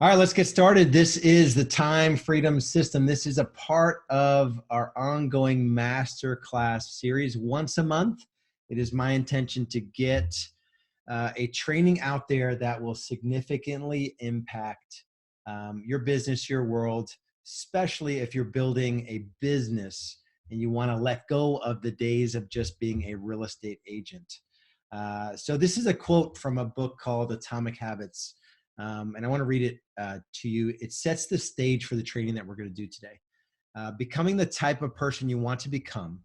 All right, let's get started. This is the Time Freedom System. This is a part of our ongoing masterclass series once a month. It is my intention to get a training out there that will significantly impact your business, your world, especially if you're building a business and you want to let go of the days of just being a real estate agent. So this is a quote from a book called Atomic Habits. And I want to read it to you. It sets the stage for the training that we're going to do today. Becoming the type of person you want to become,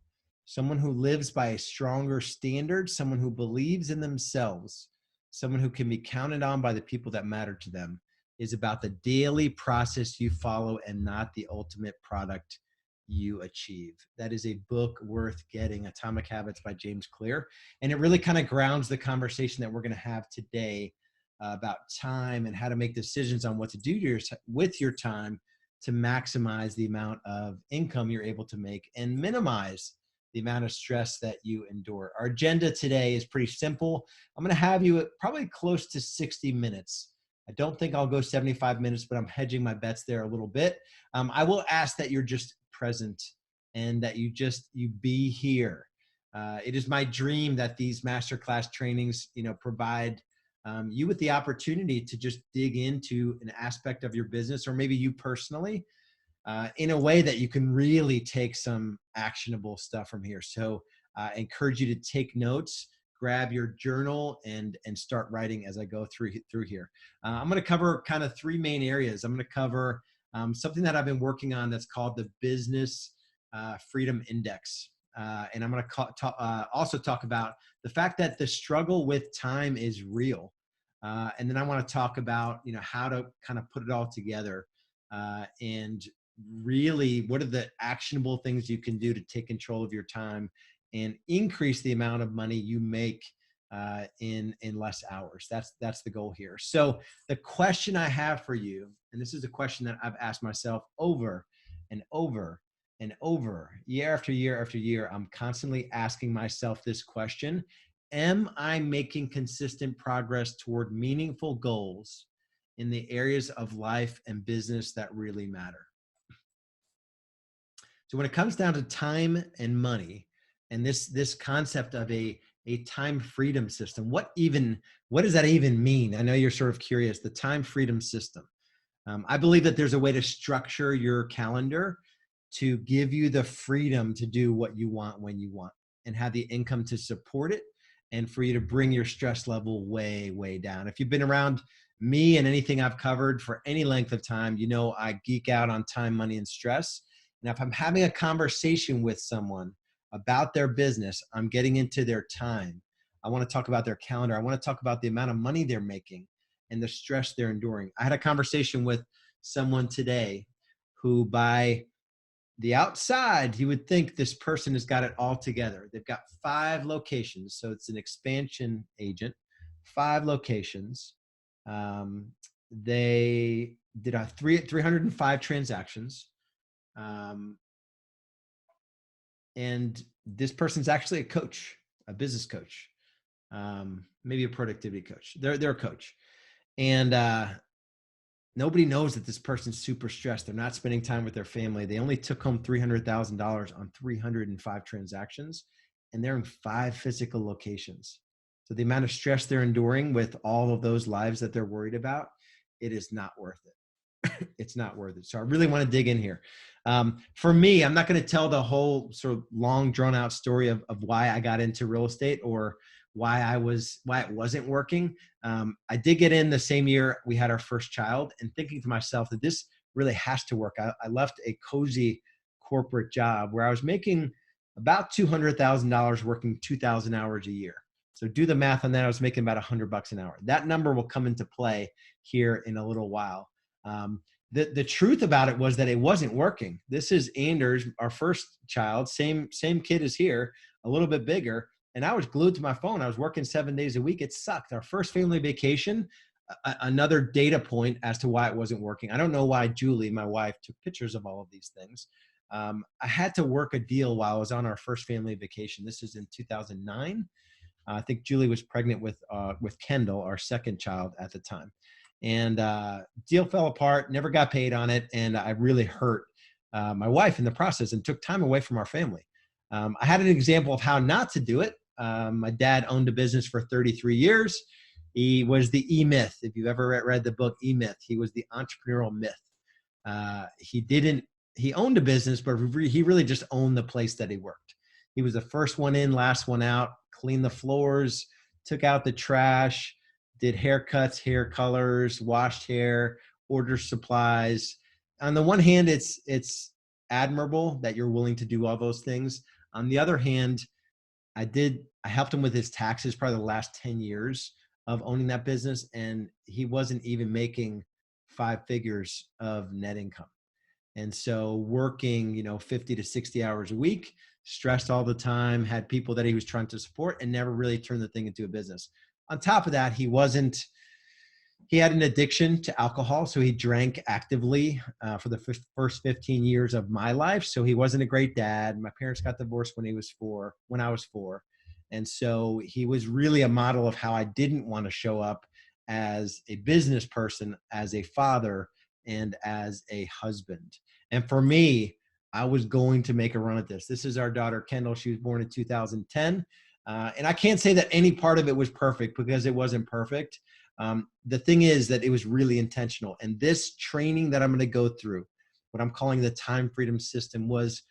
someone who lives by a stronger standard, someone who believes in themselves, someone who can be counted on by the people that matter to them, is about the daily process you follow and not the ultimate product you achieve. That is a book worth getting, Atomic Habits by James Clear. And it really kind of grounds the conversation that we're going to have today about time and how to make decisions on what to do with your time to maximize the amount of income you're able to make and minimize the amount of stress that you endure. Our agenda today is pretty simple. I'm going to have you at probably close to 60 minutes. I don't think I'll go 75 minutes, but I'm hedging my bets there a little bit. I will ask that you're just present and that you be here. It is my dream that these masterclass trainings, provide you with the opportunity to just dig into an aspect of your business or maybe you personally in a way that you can really take some actionable stuff from here. So I encourage you to take notes, grab your journal and start writing as I go through here. I'm going to cover kind of three main areas. I'm going to cover something that I've been working on that's called the Business Freedom Index. And I'm going to also talk about the fact that the struggle with time is real. And then I want to talk about, how to kind of put it all together and really what are the actionable things you can do to take control of your time and increase the amount of money you make in less hours. That's the goal here. So the question I have for you, and this is a question that I've asked myself over and over and over, year after year after year, I'm constantly asking myself this question: am I making consistent progress toward meaningful goals in the areas of life and business that really matter? So when it comes down to time and money, and this concept of a time freedom system, what does that even mean? I know you're sort of curious. The time freedom system. I believe that there's a way to structure your calendar to give you the freedom to do what you want when you want and have the income to support it and for you to bring your stress level way, way down. If you've been around me and anything I've covered for any length of time, I geek out on time, money, and stress. And if I'm having a conversation with someone about their business, I'm getting into their time. I want to talk about their calendar. I want to talk about the amount of money they're making and the stress they're enduring. I had a conversation with someone today who, by the outside, you would think this person has got it all together. They've got 5 locations. So it's an expansion agent, 5 locations. They did 305 transactions. And this person's actually a coach, a business coach, maybe a productivity coach. They're a coach. And nobody knows that this person's super stressed. They're not spending time with their family. They only took home $300,000 on 305 transactions, and they're in 5 physical locations. So the amount of stress they're enduring with all of those lives that they're worried about, it is not worth it. It's not worth it. So I really want to dig in here. For me, I'm not going to tell the whole sort of long drawn out story of why I got into real estate or why it wasn't working. I did get in the same year we had our first child, and thinking to myself that this really has to work. I left a cozy corporate job where I was making about $200,000 working 2,000 hours a year. So do the math on that. I was making about $100 an hour. That number will come into play here in a little while. The truth about it was that it wasn't working. This is Anders, our first child, same kid as here, a little bit bigger. And I was glued to my phone. I was working 7 days a week. It sucked. Our first family vacation, another data point as to why it wasn't working. I don't know why Julie, my wife, took pictures of all of these things. I had to work a deal while I was on our first family vacation. This is in 2009. I think Julie was pregnant with Kendal, our second child at the time. and deal fell apart, never got paid on it. And I really hurt my wife in the process and took time away from our family. I had an example of how not to do it. My dad owned a business for 33 years. He was the E-Myth. If you've ever read the book E-Myth, he was the entrepreneurial myth. He owned a business, but he really just owned the place that he worked. He was the first one in, last one out, cleaned the floors, took out the trash, did haircuts, hair colors, washed hair, ordered supplies. On the one hand, it's admirable that you're willing to do all those things. On the other hand, I helped him with his taxes probably the last 10 years of owning that business. And he wasn't even making 5 figures of net income. And so working, 50 to 60 hours a week, stressed all the time, had people that he was trying to support, and never really turned the thing into a business. On top of that, he had an addiction to alcohol. So he drank actively for the first 15 years of my life. So he wasn't a great dad. My parents got divorced when I was 4. And so he was really a model of how I didn't want to show up as a business person, as a father, and as a husband. And for me, I was going to make a run at this. This is our daughter, Kendal. She was born in 2010. And I can't say that any part of it was perfect, because it wasn't perfect. The thing is that it was really intentional. And this training that I'm going to go through, what I'm calling the time freedom system, was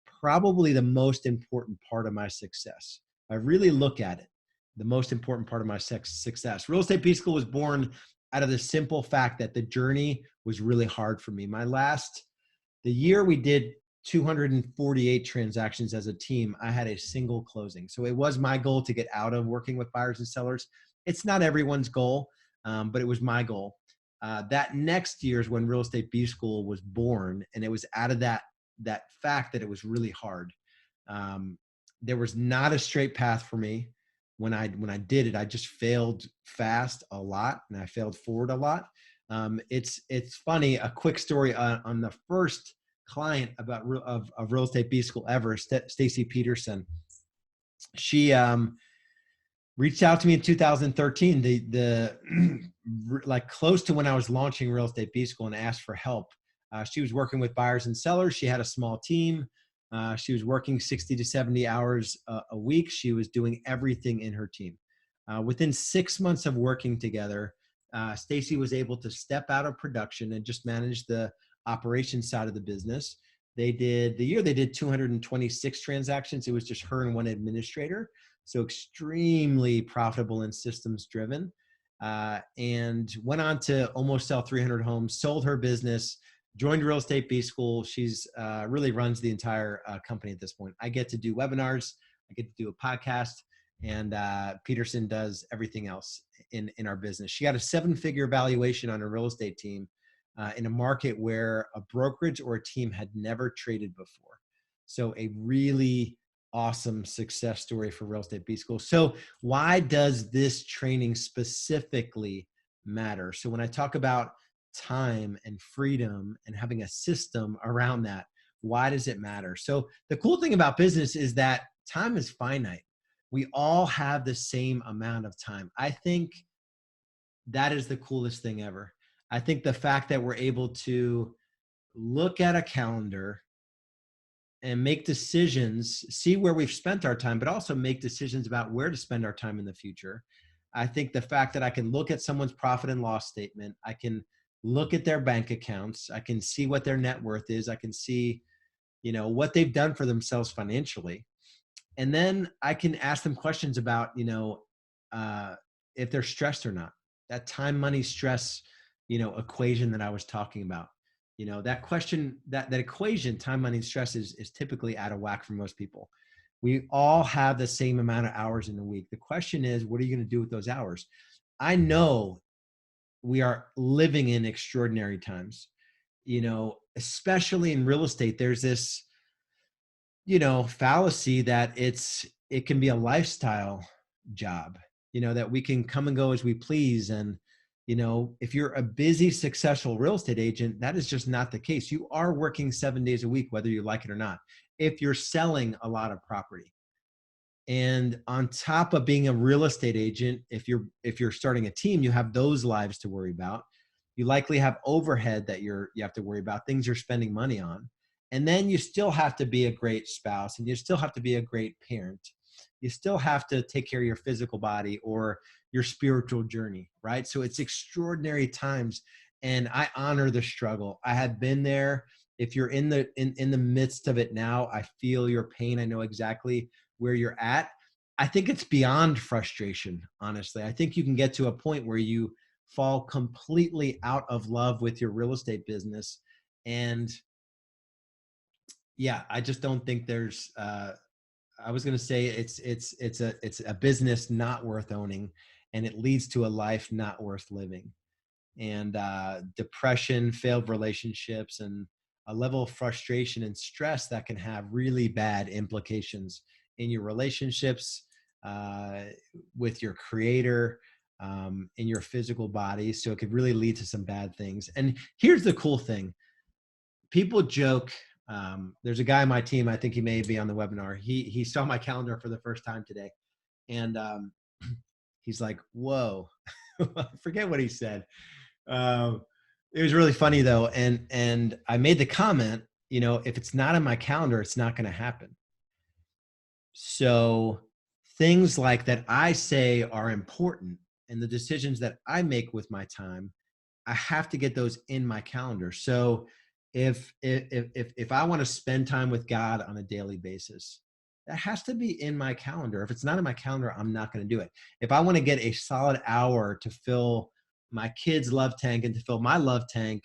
probably the most important part of my success. I really look at it, the most important part of my success. Real Estate B School was born out of the simple fact that the journey was really hard for me. The year we did 248 transactions as a team, I had a single closing. So it was my goal to get out of working with buyers and sellers. It's not everyone's goal, but it was my goal. That next year is when Real Estate B School was born, and it was out of that fact that it was really hard. There was not a straight path for me. When I did it, I just failed fast a lot, and I failed forward a lot. It's funny. A quick story on the first client of Real Estate B School ever, Stacy Peterson. She reached out to me in 2013, the like close to when I was launching Real Estate B School, and asked for help. She was working with buyers and sellers. She had a small team. She was working 60 to 70 hours a week. She was doing everything in her team. Within 6 months of working together, Stacy was able to step out of production and just manage the operations side of the business. They did 226 transactions. It was just her and one administrator. So extremely profitable and systems driven, and went on to almost sell 300 homes, sold her business, joined Real Estate B School. She's really runs the entire company at this point. I get to do webinars. I get to do a podcast, and Peterson does everything else in our business. She got a 7-figure valuation on a real estate team in a market where a brokerage or a team had never traded before. So a really awesome success story for Real Estate B School. So why does this training specifically matter? So when I talk about time and freedom and having a system around that, why does it matter? So the cool thing about business is that time is finite. We all have the same amount of time. I think that is the coolest thing ever. I think the fact that we're able to look at a calendar and make decisions, see where we've spent our time, but also make decisions about where to spend our time in the future. I think the fact that I can look at someone's profit and loss statement, I can look at their bank accounts, I can see what their net worth is, I can see, what they've done for themselves financially. And then I can ask them questions about, if they're stressed or not. That time, money, stress, equation that I was talking about. That question, that equation, time, money, and stress is typically out of whack for most people. We all have the same amount of hours in a week. The question is, what are you going to do with those hours? I know we are living in extraordinary times, especially in real estate. There's this, fallacy that it can be a lifestyle job, that we can come and go as we please. And if you're a busy, successful real estate agent, that is just not the case. You are working 7 days a week, whether you like it or not, if you're selling a lot of property. And on top of being a real estate agent, if you're starting a team, you have those lives to worry about. You likely have overhead that you have to worry about, things you're spending money on. And then you still have to be a great spouse, and you still have to be a great parent. You still have to take care of your physical body or your spiritual journey, right? So it's extraordinary times, and I honor the struggle. I have been there. If you're in the midst of it now, I feel your pain. I know exactly where you're at. I think it's beyond frustration, honestly. I think you can get to a point where you fall completely out of love with your real estate business. And yeah, I just don't think there's I was going to say it's a business not worth owning, and it leads to a life not worth living. And depression, failed relationships, and a level of frustration and stress that can have really bad implications in your relationships, uh, with your creator, in your physical body. So it could really lead to some bad things. And here's the cool thing. People joke. There's a guy on my team, I think he may be on the webinar. He saw my calendar for the first time today. And he's like, whoa, I forget what he said. Um, it was really funny though. And I made the comment, if it's not on my calendar, it's not going to happen. So things like that I say are important, and the decisions that I make with my time, I have to get those in my calendar. So if I want to spend time with God on a daily basis, that has to be in my calendar. If it's not in my calendar, I'm not going to do it. If I want to get a solid hour to fill my kids' love tank and to fill my love tank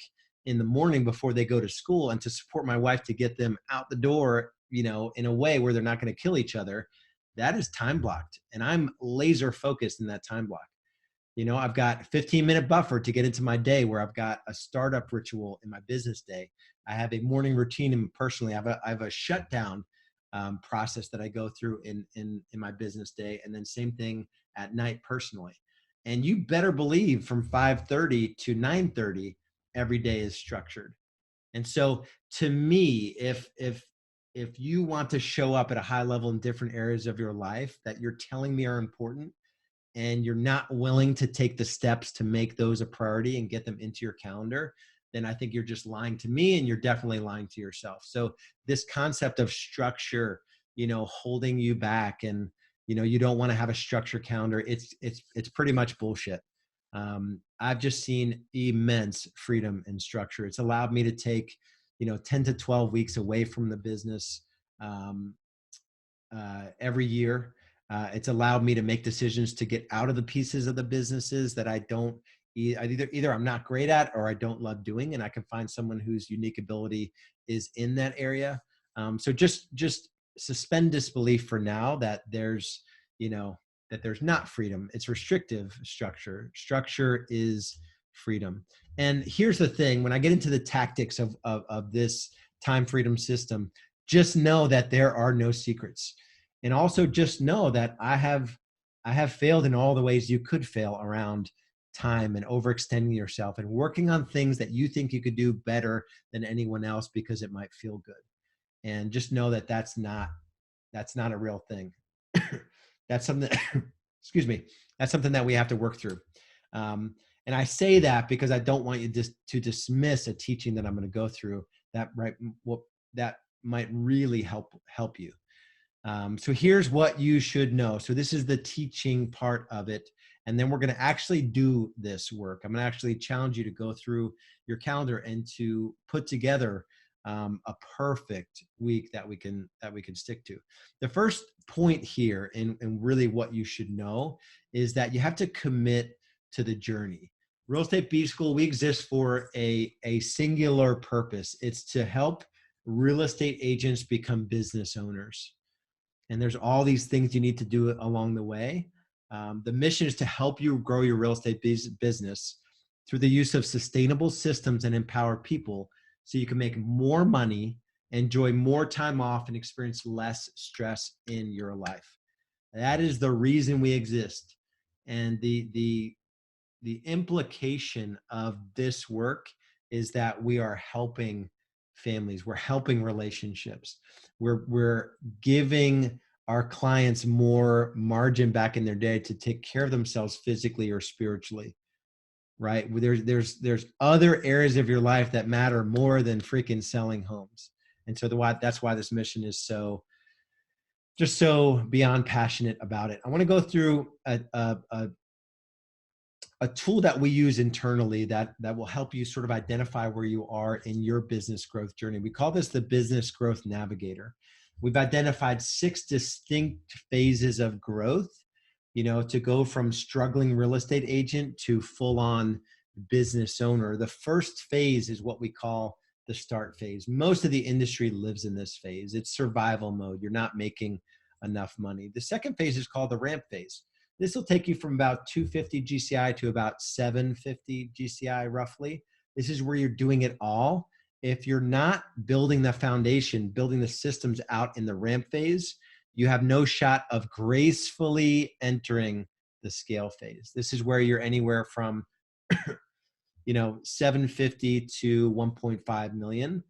in the morning before they go to school, and to support my wife to get them out the door, in a way where they're not going to kill each other, that is time blocked. And I'm laser focused in that time block. I've got a 15-minute buffer to get into my day where I've got a startup ritual in my business day. I have a morning routine, and personally, I have a shutdown process that I go through in my business day. And then same thing at night personally. And you better believe from 5:30 to 9:30, every day is structured. And so to me, if you want to show up at a high level in different areas of your life that you're telling me are important, and you're not willing to take the steps to make those a priority and get them into your calendar, then I think you're just lying to me, and you're definitely lying to yourself. So this concept of structure, holding you back, and, you don't want to have a structure calendar, it's pretty much bullshit. I've just seen immense freedom and structure. It's allowed me to take, 10 to 12 weeks away from the business um, every year. It's allowed me to make decisions to get out of the pieces of the businesses that I don't, either I'm not great at or I don't love doing, and I can find someone whose unique ability is in that area. So just suspend disbelief for now that there's, that there's not freedom. It's restrictive structure. Structure is freedom. And here's the thing: when I get into the tactics of this time freedom system, just know that there are no secrets. And also just know that I have failed in all the ways you could fail around time and overextending yourself and working on things that you think you could do better than anyone else because it might feel good. And just know that that's not a real thing. That's something excuse me, that's something that we have to work through. And I say that because I don't want you to dismiss a teaching that I'm going to go through that that might really help you. So here's what you should know. So this is the teaching part of it. And then we're going to actually do this work. I'm going to actually challenge you to go through your calendar and to put together a perfect week that we can stick to. The first point here, and really what you should know, is that you have to commit to the journey. Real Estate B School, we exist for a singular purpose. It's to help real estate agents become business owners. And there's all these things you need to do along the way. The mission is to help you grow your real estate business through the use of sustainable systems and empower people so you can make more money, enjoy more time off, and experience less stress in your life. That is the reason we exist. And the implication of this work is that we are helping families, we're helping relationships, we're giving our clients more margin back in their day to take care of themselves physically or spiritually. right? There's other areas of your life that matter more than freaking selling homes. And so that's why this mission is just so beyond passionate about it. I want to go through a tool that we use internally that will help you sort of identify where you are in your business growth journey. We call this the Business Growth Navigator. We've identified 6 distinct phases of growth, to go from struggling real estate agent to full-on business owner. The first phase is what we call the start phase. Most of the industry lives in this phase. It's survival mode. You're not making enough money. The second phase is called the ramp phase. This will take you from about 250 GCI to about 750 GCI roughly. This is where you're doing it all. If you're not building the foundation, building the systems out in the ramp phase, you have no shot of gracefully entering the scale phase. This is where you're anywhere from 750 to 1.5 million.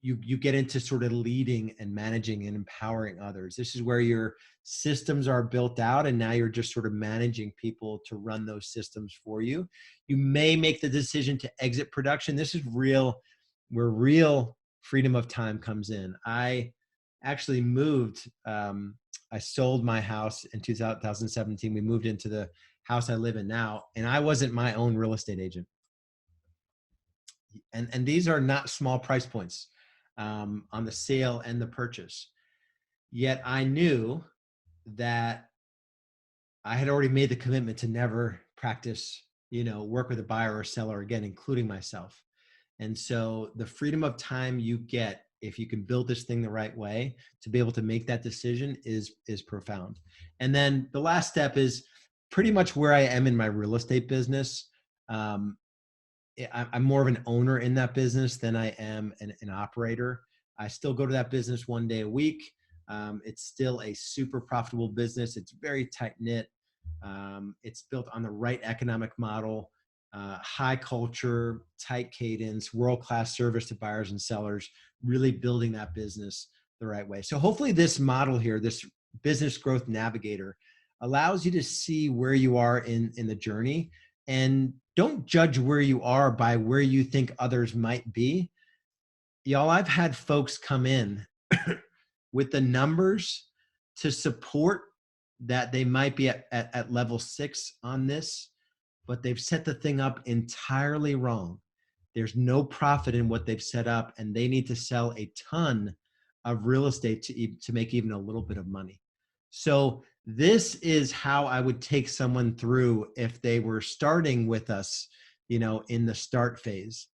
You get into sort of leading and managing and empowering others. This is where your systems are built out, and now you're just sort of managing people to run those systems for you. You may make the decision to exit production. This is where real freedom of time comes in. I actually moved. I sold my house in 2017. We moved into the house I live in now, and I wasn't my own real estate agent. And these are not small price points on the sale and the purchase. Yet I knew that I had already made the commitment to never practice, work with a buyer or seller again, including myself. And so the freedom of time you get, if you can build this thing the right way, to be able to make that decision is profound. And then the last step is pretty much where I am in my real estate business. I'm more of an owner in that business than I am an operator. I still go to that business 1 day a week. It's still a super profitable business. It's very tight knit. It's built on the right economic model, high culture, tight cadence, world-class service to buyers and sellers, really building that business the right way. So hopefully this model here, this Business Growth Navigator, allows you to see where you are in the journey, and don't judge where you are by where you think others might be. Y'all, I've had folks come in with the numbers to support that they might be at level 6 on this, but they've set the thing up entirely wrong. There's no profit in what they've set up, and they need to sell a ton of real estate to make even a little bit of money. So this is how I would take someone through if they were starting with us, in the start phase.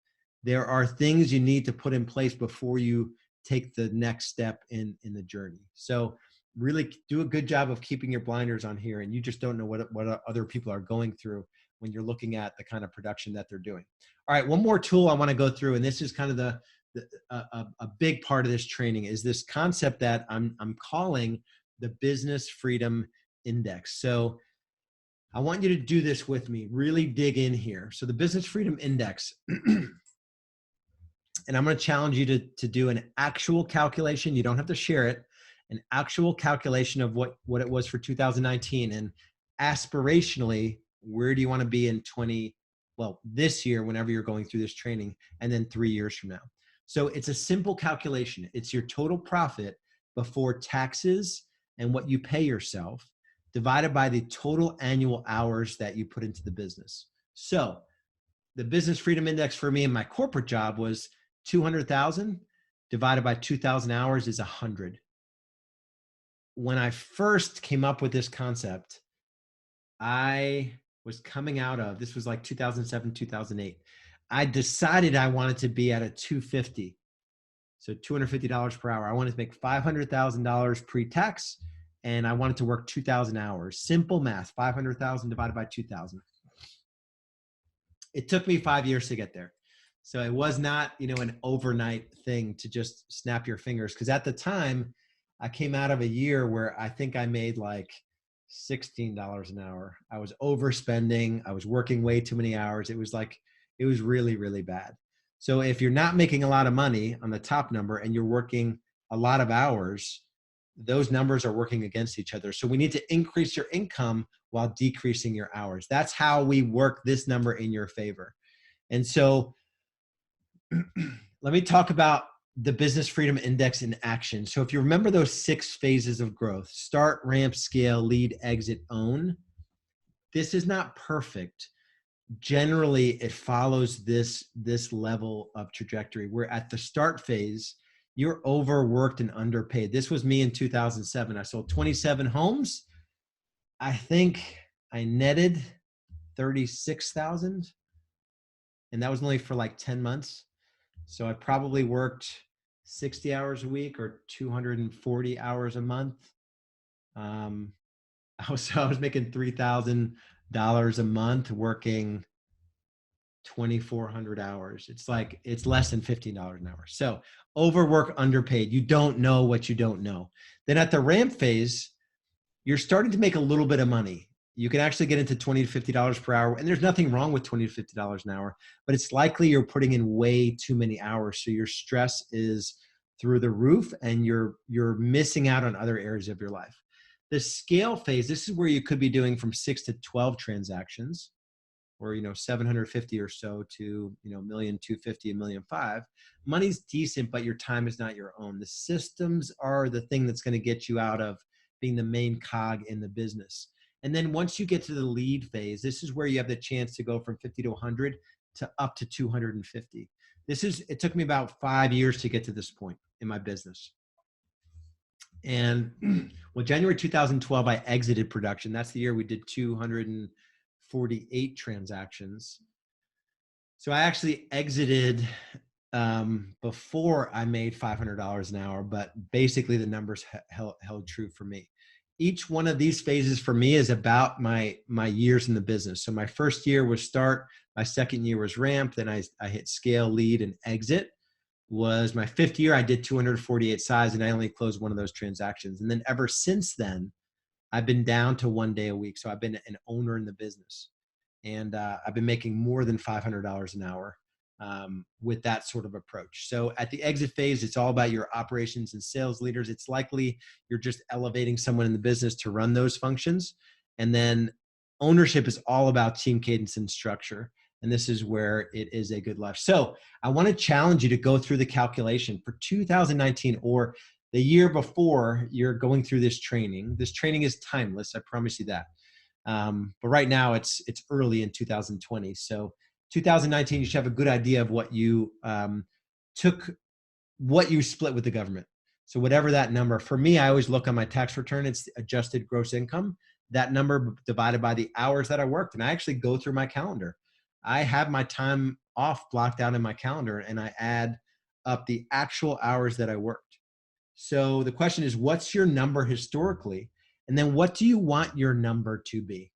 There are things you need to put in place before you take the next step in the journey. So really do a good job of keeping your blinders on here, and you just don't know what other people are going through when you're looking at the kind of production that they're doing. All right, one more tool I want to go through, and this is kind of a big part of this training, is this concept that I'm calling the Business Freedom Index. So I want you to do this with me, really dig in here. So the Business Freedom Index, and I'm going to challenge you to do an actual calculation. You don't have to share it. An actual calculation of what it was for 2019, and aspirationally, where do you want to be in this year, whenever you're going through this training, and then 3 years from now. So it's a simple calculation. It's your total profit before taxes and what you pay yourself, divided by the total annual hours that you put into the business. So the Business Freedom Index for me in my corporate job was 200,000 divided by 2,000 hours is 100. When I first came up with this concept, I was coming out of, this was like 2007, 2008. I decided I wanted to be at a 250. So $250 per hour. I wanted to make $500,000 pre-tax, and I wanted to work 2,000 hours. Simple math, 500,000 divided by 2,000. It took me 5 years to get there. So it was not, an overnight thing to just snap your fingers. Because at the time, I came out of a year where I think I made like $16 an hour. I was overspending. I was working way too many hours. It was really, really bad. So if you're not making a lot of money on the top number and you're working a lot of hours, those numbers are working against each other. So we need to increase your income while decreasing your hours. That's how we work this number in your favor. And so let me talk about the Business Freedom Index in action. So if you remember those 6 phases of growth: start, ramp, scale, lead, exit, own. This is not perfect. Generally, it follows this level of trajectory. Where at the start phase, you're overworked and underpaid. This was me in 2007. I sold 27 homes. I think I netted 36,000, and that was only for like 10 months. So I probably worked 60 hours a week or 240 hours a month. I was making $3,000 a month working 2,400 hours. It's less than $15 an hour. So overwork, underpaid. You don't know what you don't know. Then at the ramp phase, you're starting to make a little bit of money. You can actually get into $20 to $50 per hour. And there's nothing wrong with $20 to $50 an hour, but it's likely you're putting in way too many hours. So your stress is through the roof and you're missing out on other areas of your life. The scale phase, this is where you could be doing from 6 to 12 transactions, or 750 or so to $1,250,000, $1,500,000. Money's decent, but your time is not your own. The systems are the thing that's going to get you out of being the main cog in the business. And then once you get to the lead phase, this is where you have the chance to go from 50 to 100 to up to 250. It took me about 5 years to get to this point in my business. And well, January 2012, I exited production. That's the year we did 248 transactions. So I actually exited before I made $500 an hour, but basically the numbers held true for me. Each one of these phases for me is about my years in the business. So my first year was start, my second year was ramp, then I hit scale, lead, and exit. Was my 5th year, I did 248 size, and I only closed one of those transactions. And then ever since then, I've been down to 1 day a week. So I've been an owner in the business, and I've been making more than $500 an hour with that sort of approach. So at the exit phase, it's all about your operations and sales leaders. It's likely you're just elevating someone in the business to run those functions. And then ownership is all about team cadence and structure. And this is where it is a good life. So I want to challenge you to go through the calculation for 2019 or the year before you're going through this training. This training is timeless. I promise you that. But right now it's early in 2020. So 2019, you should have a good idea of what you what you split with the government. So whatever that number, for me, I always look on my tax return, it's adjusted gross income, that number divided by the hours that I worked. And I actually go through my calendar. I have my time off blocked out in my calendar, and I add up the actual hours that I worked. So the question is, what's your number historically? And then what do you want your number to be?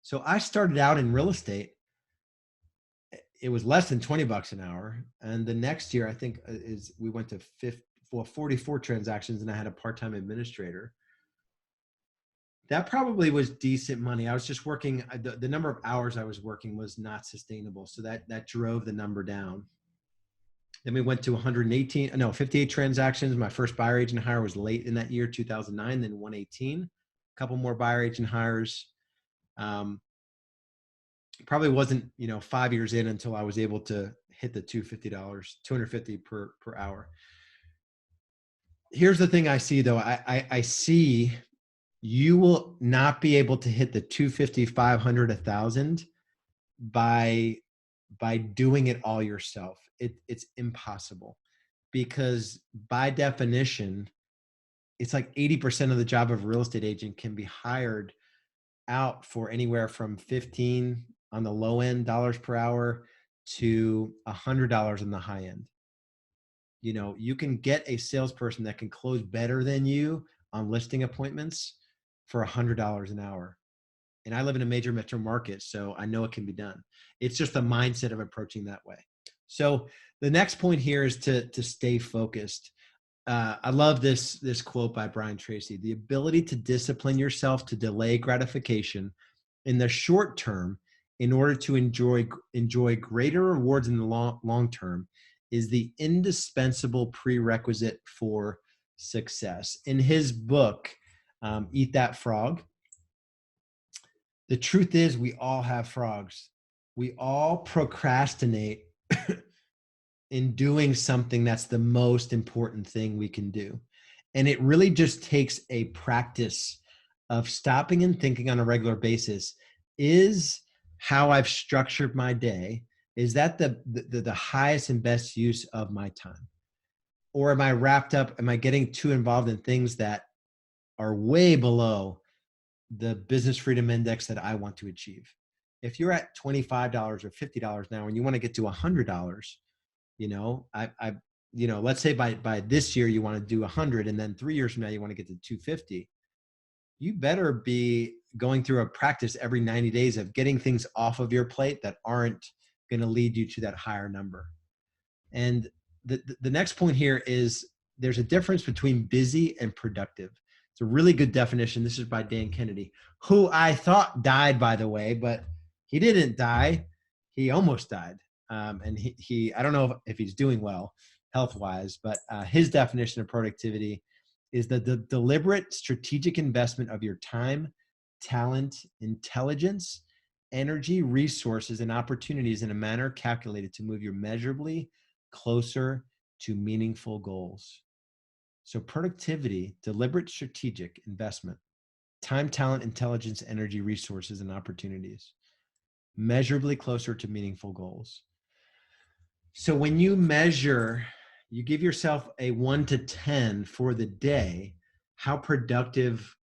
So I started out in real estate. It was less than $20 an hour. And the next year, I think we went to 44 transactions, and I had a part-time administrator. That probably was decent money. I was just working, the number of hours I was working was not sustainable. So that drove the number down. Then we went to 58 transactions. My first buyer agent hire was late in that year, 2009, then 118. A couple more buyer agent hires. Probably wasn't, 5 years in until I was able to hit the $250 per hour. Here's the thing I see though. I see you will not be able to hit the 250, 500, 1,000 by doing it all yourself. It's impossible, because by definition, it's like 80% of the job of a real estate agent can be hired out for anywhere from 15 on the low end dollars per hour to $100 on the high end. You can get a salesperson that can close better than you on listing appointments for $100 an hour. And I live in a major metro market, so I know it can be done. It's just the mindset of approaching that way. So the next point here is to stay focused. I love this quote by Brian Tracy: the ability to discipline yourself to delay gratification in the short term in order to enjoy greater rewards in the long term is the indispensable prerequisite for success. In his book, Eat That Frog, The truth is we all have frogs. We all procrastinate in doing something that's the most important thing we can do. And it really just takes a practice of stopping and thinking on a regular basis. Is how I've structured my day, is that the highest and best use of my time? Or am I wrapped up? Am I getting too involved in things that are way below the business freedom index that I want to achieve? If you're at $25 or $50 now and you want to get to $100, you know, let's say by this year you want to do 100, and then 3 years from now you want to get to 250. You better be going through a practice every 90 days of getting things off of your plate that aren't going to lead you to that higher number. And the next point here is there's a difference between busy and productive. It's a really good definition. This is by Dan Kennedy, who I thought died, by the way, but he didn't die. He almost died. And he I don't know if he's doing well health-wise, but his definition of productivity is the deliberate strategic investment of your time, talent, intelligence, energy, resources, and opportunities in a manner calculated to move you measurably closer to meaningful goals. So productivity, deliberate strategic investment, time, talent, intelligence, energy, resources, and opportunities, measurably closer to meaningful goals. So when you measure, you give yourself a 1 to 10 for the day. How productive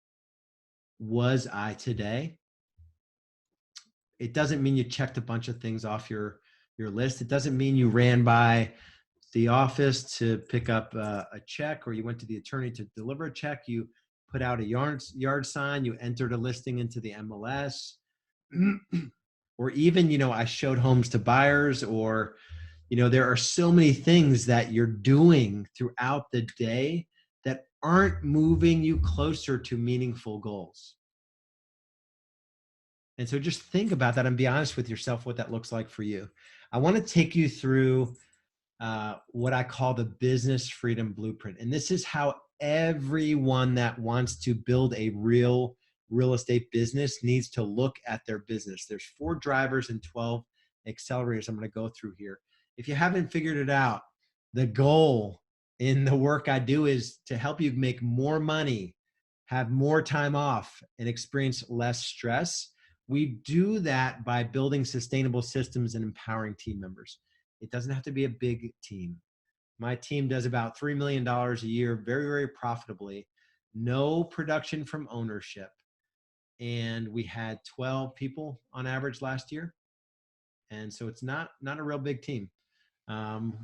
was I today? It doesn't mean you checked a bunch of things off your list. It doesn't mean you ran by the office to pick up a check, or you went to the attorney to deliver a check. You put out a yard sign, you entered a listing into the MLS, or even, I showed homes to buyers, or, there are so many things that you're doing throughout the day that aren't moving you closer to meaningful goals. And so just think about that and be honest with yourself what that looks like for you. I want to take you through what I call the business freedom blueprint. And this is how everyone that wants to build a real estate business needs to look at their business. There's 4 drivers and 12 accelerators I'm going to go through here. If you haven't figured it out, the goal in the work I do is to help you make more money, have more time off, and experience less stress. We do that by building sustainable systems and empowering team members. It doesn't have to be a big team. My team does about $3 million a year, very, very profitably. No production from ownership. And we had 12 people on average last year. And so it's not a real big team.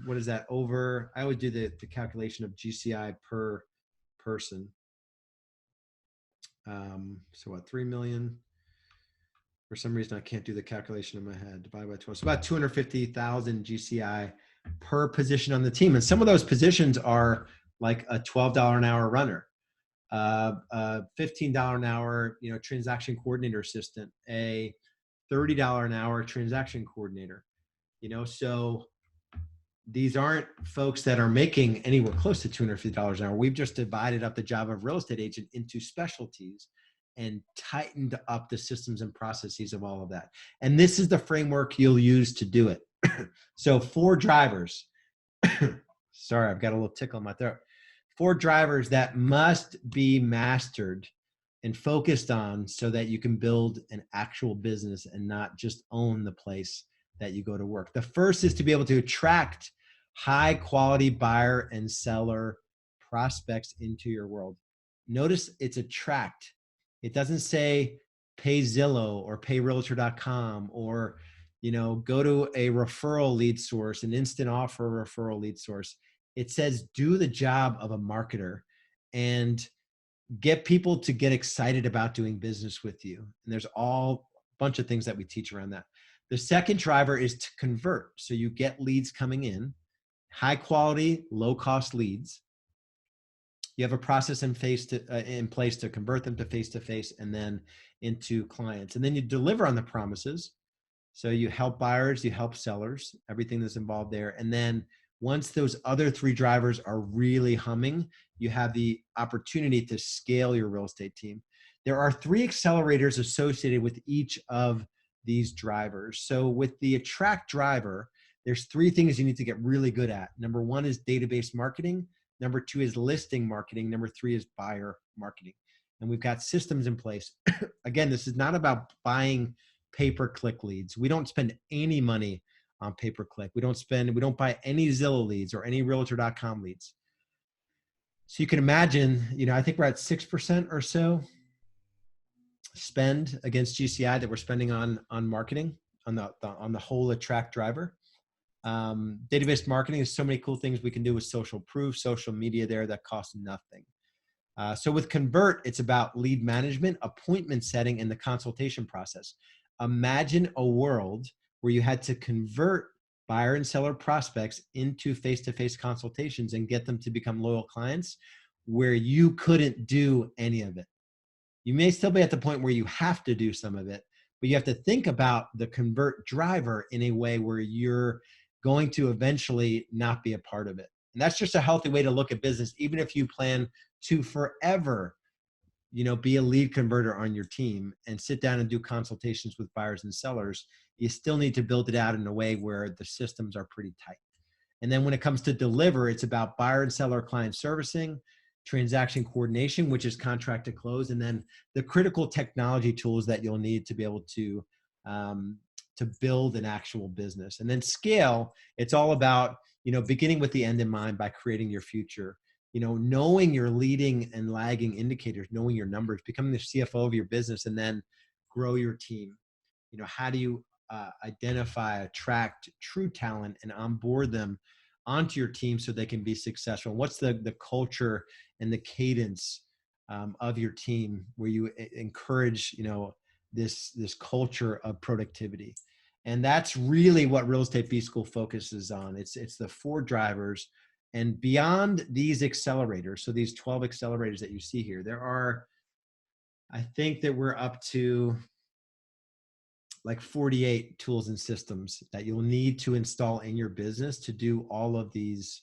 What is that over? I always do the calculation of GCI per person. So what, 3 million? For some reason, I can't do the calculation in my head. Divided by 12. So about 250,000 GCI per position on the team. And some of those positions are like a $12 an hour runner, a $15 an hour, transaction coordinator assistant, a $30 an hour transaction coordinator. So these aren't folks that are making anywhere close to $250 an hour. We've just divided up the job of real estate agent into specialties and tightened up the systems and processes of all of that. And this is the framework you'll use to do it. So 4 drivers, sorry, I've got a little tickle in my throat. 4 drivers that must be mastered and focused on so that you can build an actual business and not just own the place that you go to work. The first is to be able to attract high quality buyer and seller prospects into your world. Notice it's attract. It doesn't say pay Zillow or pay realtor.com or, go to a referral lead source, an instant offer referral lead source. It says do the job of a marketer and get people to get excited about doing business with you. And there's all a bunch of things that we teach around that. The second driver is to convert. So you get leads coming in, high quality, low cost leads. You have a process in place to convert them to face-to-face and then into clients. And then you deliver on the promises. So you help buyers, you help sellers, everything that's involved there. And then once those other 3 drivers are really humming, you have the opportunity to scale your real estate team. There are 3 accelerators associated with each of these drivers. So with the attract driver, there's 3 things you need to get really good at. Number 1 is database marketing. Number 2 is listing marketing. Number 3 is buyer marketing. And we've got systems in place. Again, this is not about buying pay-per-click leads. We don't spend any money on pay-per-click. We don't buy any Zillow leads or any realtor.com leads. So you can imagine, I think we're at 6% or so spend against GCI that we're spending on marketing, on the whole attract driver. Database marketing is so many cool things we can do with social proof, social media there that costs nothing. So with Convert, it's about lead management, appointment setting, and the consultation process. Imagine a world where you had to convert buyer and seller prospects into face-to-face consultations and get them to become loyal clients where you couldn't do any of it. You may still be at the point where you have to do some of it, but you have to think about the Convert driver in a way where you're going to eventually not be a part of it. And that's just a healthy way to look at business, even if you plan to forever, be a lead converter on your team and sit down and do consultations with buyers and sellers. You still need to build it out in a way where the systems are pretty tight. And then when it comes to deliver, it's about buyer and seller client servicing, transaction coordination, which is contract to close, and then the critical technology tools that you'll need to be able to build an actual business. And then scale, it's all about, beginning with the end in mind by creating your future, knowing your leading and lagging indicators, knowing your numbers, becoming the CFO of your business, and then grow your team. How do you identify, attract true talent and onboard them onto your team so they can be successful? What's the culture and the cadence of your team where you encourage, this culture of productivity? And that's really what Real Estate B-School focuses on. It's the 4 drivers. And beyond these accelerators, so these 12 accelerators that you see here, there are, I think that we're up to like 48 tools and systems that you'll need to install in your business to do all of these,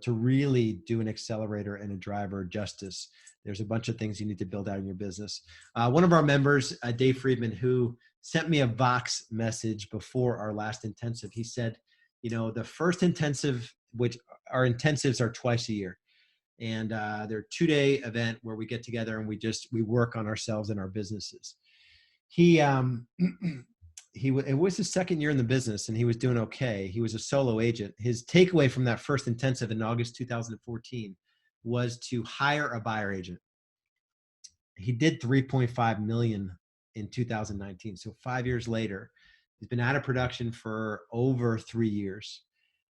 to really do an accelerator and a driver justice. There's a bunch of things you need to build out in your business. One of our members, Dave Friedman, who sent me a Vox message before our last intensive, he said, the first intensive, which our intensives are twice a year, and they're a 2-day event where we get together and we work on ourselves and our businesses. It was his second year in the business and he was doing okay. He was a solo agent. His takeaway from that first intensive in August 2014 was to hire a buyer agent. He did 3.5 million in 2019. So 5 years later, he's been out of production for over 3 years.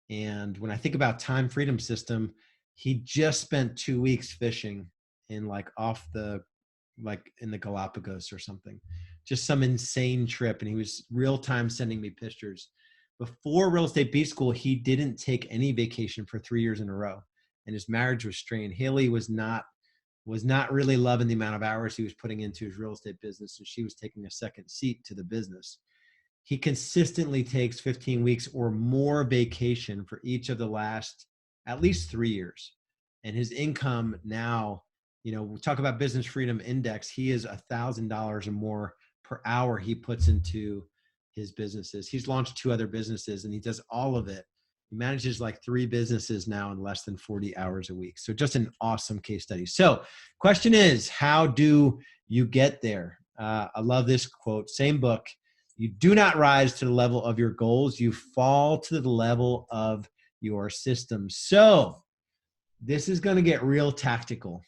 And when I think about time freedom system, he just spent 2 weeks fishing in in the Galapagos or something, just some insane trip. And he was real time sending me pictures. Before Real Estate B-School, he didn't take any vacation for 3 years in a row. And his marriage was strained. Haley was not really loving the amount of hours he was putting into his real estate business. And she was taking a second seat to the business. He consistently takes 15 weeks or more vacation for each of the last at least 3 years. And his income now, we talk about business freedom index. He is $1,000 or more per hour he puts into his businesses. He's launched 2 other businesses and he does all of it. He manages like 3 businesses now in less than 40 hours a week. So just an awesome case study. So question is, how do you get there? I love this quote, same book. You do not rise to the level of your goals. You fall to the level of your systems. So this is going to get real tactical.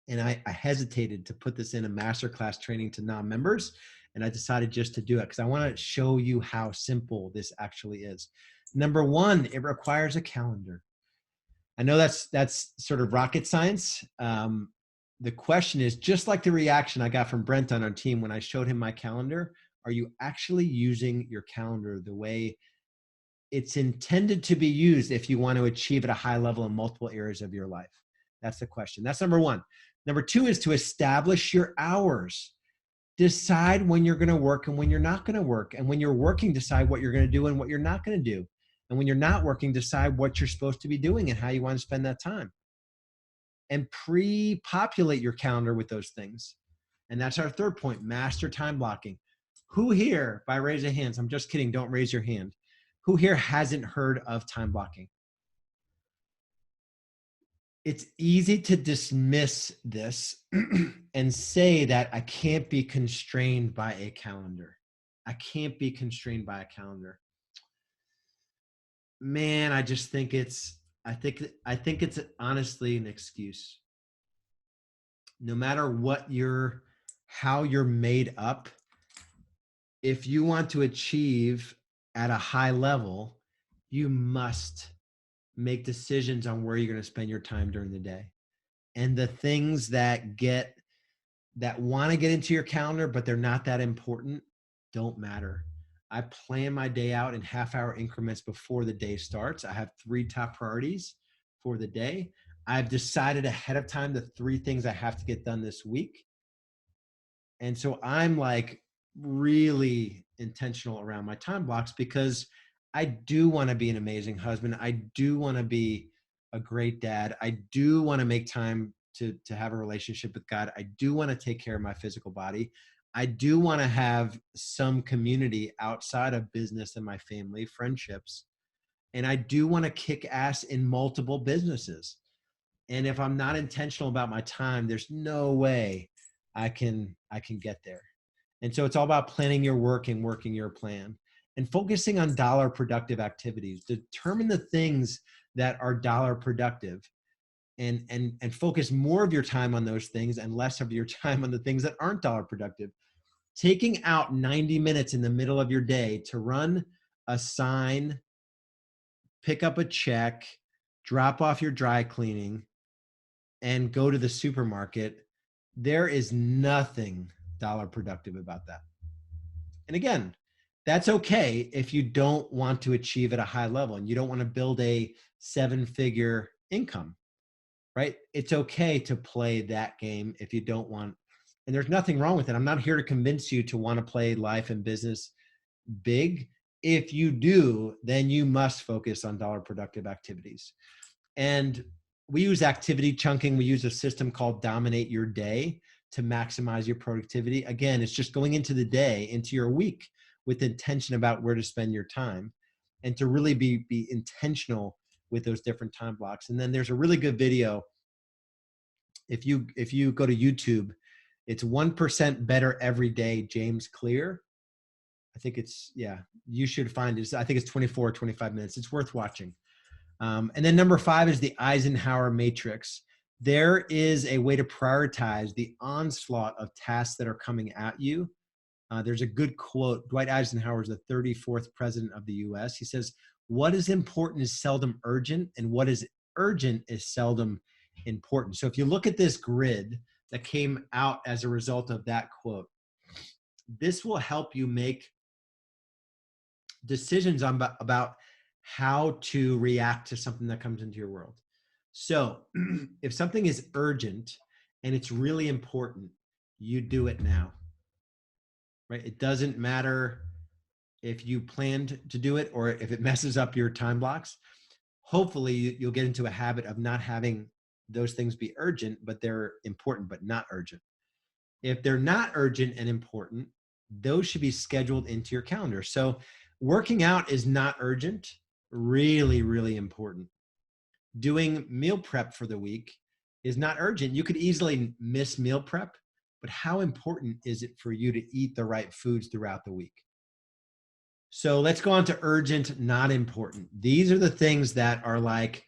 And I hesitated to put this in a masterclass training to non-members. And I decided just to do it because I want to show you how simple this actually is. Number 1, it requires a calendar. I know that's sort of rocket science. The question is, just like the reaction I got from Brent on our team when I showed him my calendar, are you actually using your calendar the way it's intended to be used if you want to achieve at a high level in multiple areas of your life? That's the question. That's number 1. Number 2 is to establish your hours. Decide when you're going to work and when you're not going to work. And when you're working, decide what you're going to do and what you're not going to do. And when you're not working, decide what you're supposed to be doing and how you want to spend that time. and pre-populate your calendar with those things. And that's our third point, master time blocking. Who here, by raise of hands, I'm just kidding, don't raise your hand. Who here hasn't heard of time blocking? It's easy to dismiss this and say that I can't be constrained by a calendar. I can't be constrained by a calendar. Man, I just think I think it's honestly an excuse. No matter how you're made up, if you want to achieve at a high level, you must make decisions on where you're going to spend your time during the day. And the things that want to get into your calendar, but they're not that important, don't matter. I plan my day out in half-hour increments before the day starts. I have 3 top priorities for the day. I've decided ahead of time the 3 things I have to get done this week. And so I'm like really intentional around my time blocks because I do want to be an amazing husband. I do want to be a great dad. I do want to make time to have a relationship with God. I do want to take care of my physical body. I do want to have some community outside of business and my family, friendships. And I do want to kick ass in multiple businesses. And if I'm not intentional about my time, there's no way I can get there. And so it's all about planning your work and working your plan and focusing on dollar productive activities. Determine the things that are dollar productive and focus more of your time on those things and less of your time on the things that aren't dollar productive. Taking out 90 minutes in the middle of your day to run a sign, pick up a check, drop off your dry cleaning, and go to the supermarket, there is nothing dollar productive about that. And again, that's okay if you don't want to achieve at a high level and you don't want to build a 7-figure income, right? It's okay to play that game if you don't want, and there's nothing wrong with it. I'm not here to convince you to want to play life and business big. If you do, then you must focus on dollar productive activities. And we use activity chunking. We use a system called Dominate Your Day to maximize your productivity. Again, it's just going into the day, into your week with intention about where to spend your time and to really be intentional with those different time blocks. And then there's a really good video. If you go to YouTube, it's 1% Better Every Day, James Clear. I think it's, yeah, you should find it. I think it's 24 or 25 minutes. It's worth watching. And then number 5 is the Eisenhower Matrix. There is a way to prioritize the onslaught of tasks that are coming at you. There's a good quote. Dwight Eisenhower is the 34th president of the US. He says, what is important is seldom urgent, and what is urgent is seldom important. So if you look at this grid that came out as a result of that quote, this will help you make decisions about how to react to something that comes into your world. So if something is urgent and it's really important, you do it now, right? It doesn't matter if you planned to do it or if it messes up your time blocks. Hopefully you'll get into a habit of not having those things be urgent, but they're important, but not urgent. If they're not urgent and important, those should be scheduled into your calendar. So working out is not urgent, really, really important. Doing meal prep for the week is not urgent. You could easily miss meal prep, but how important is it for you to eat the right foods throughout the week? So let's go on to urgent, not important. These are the things that are like,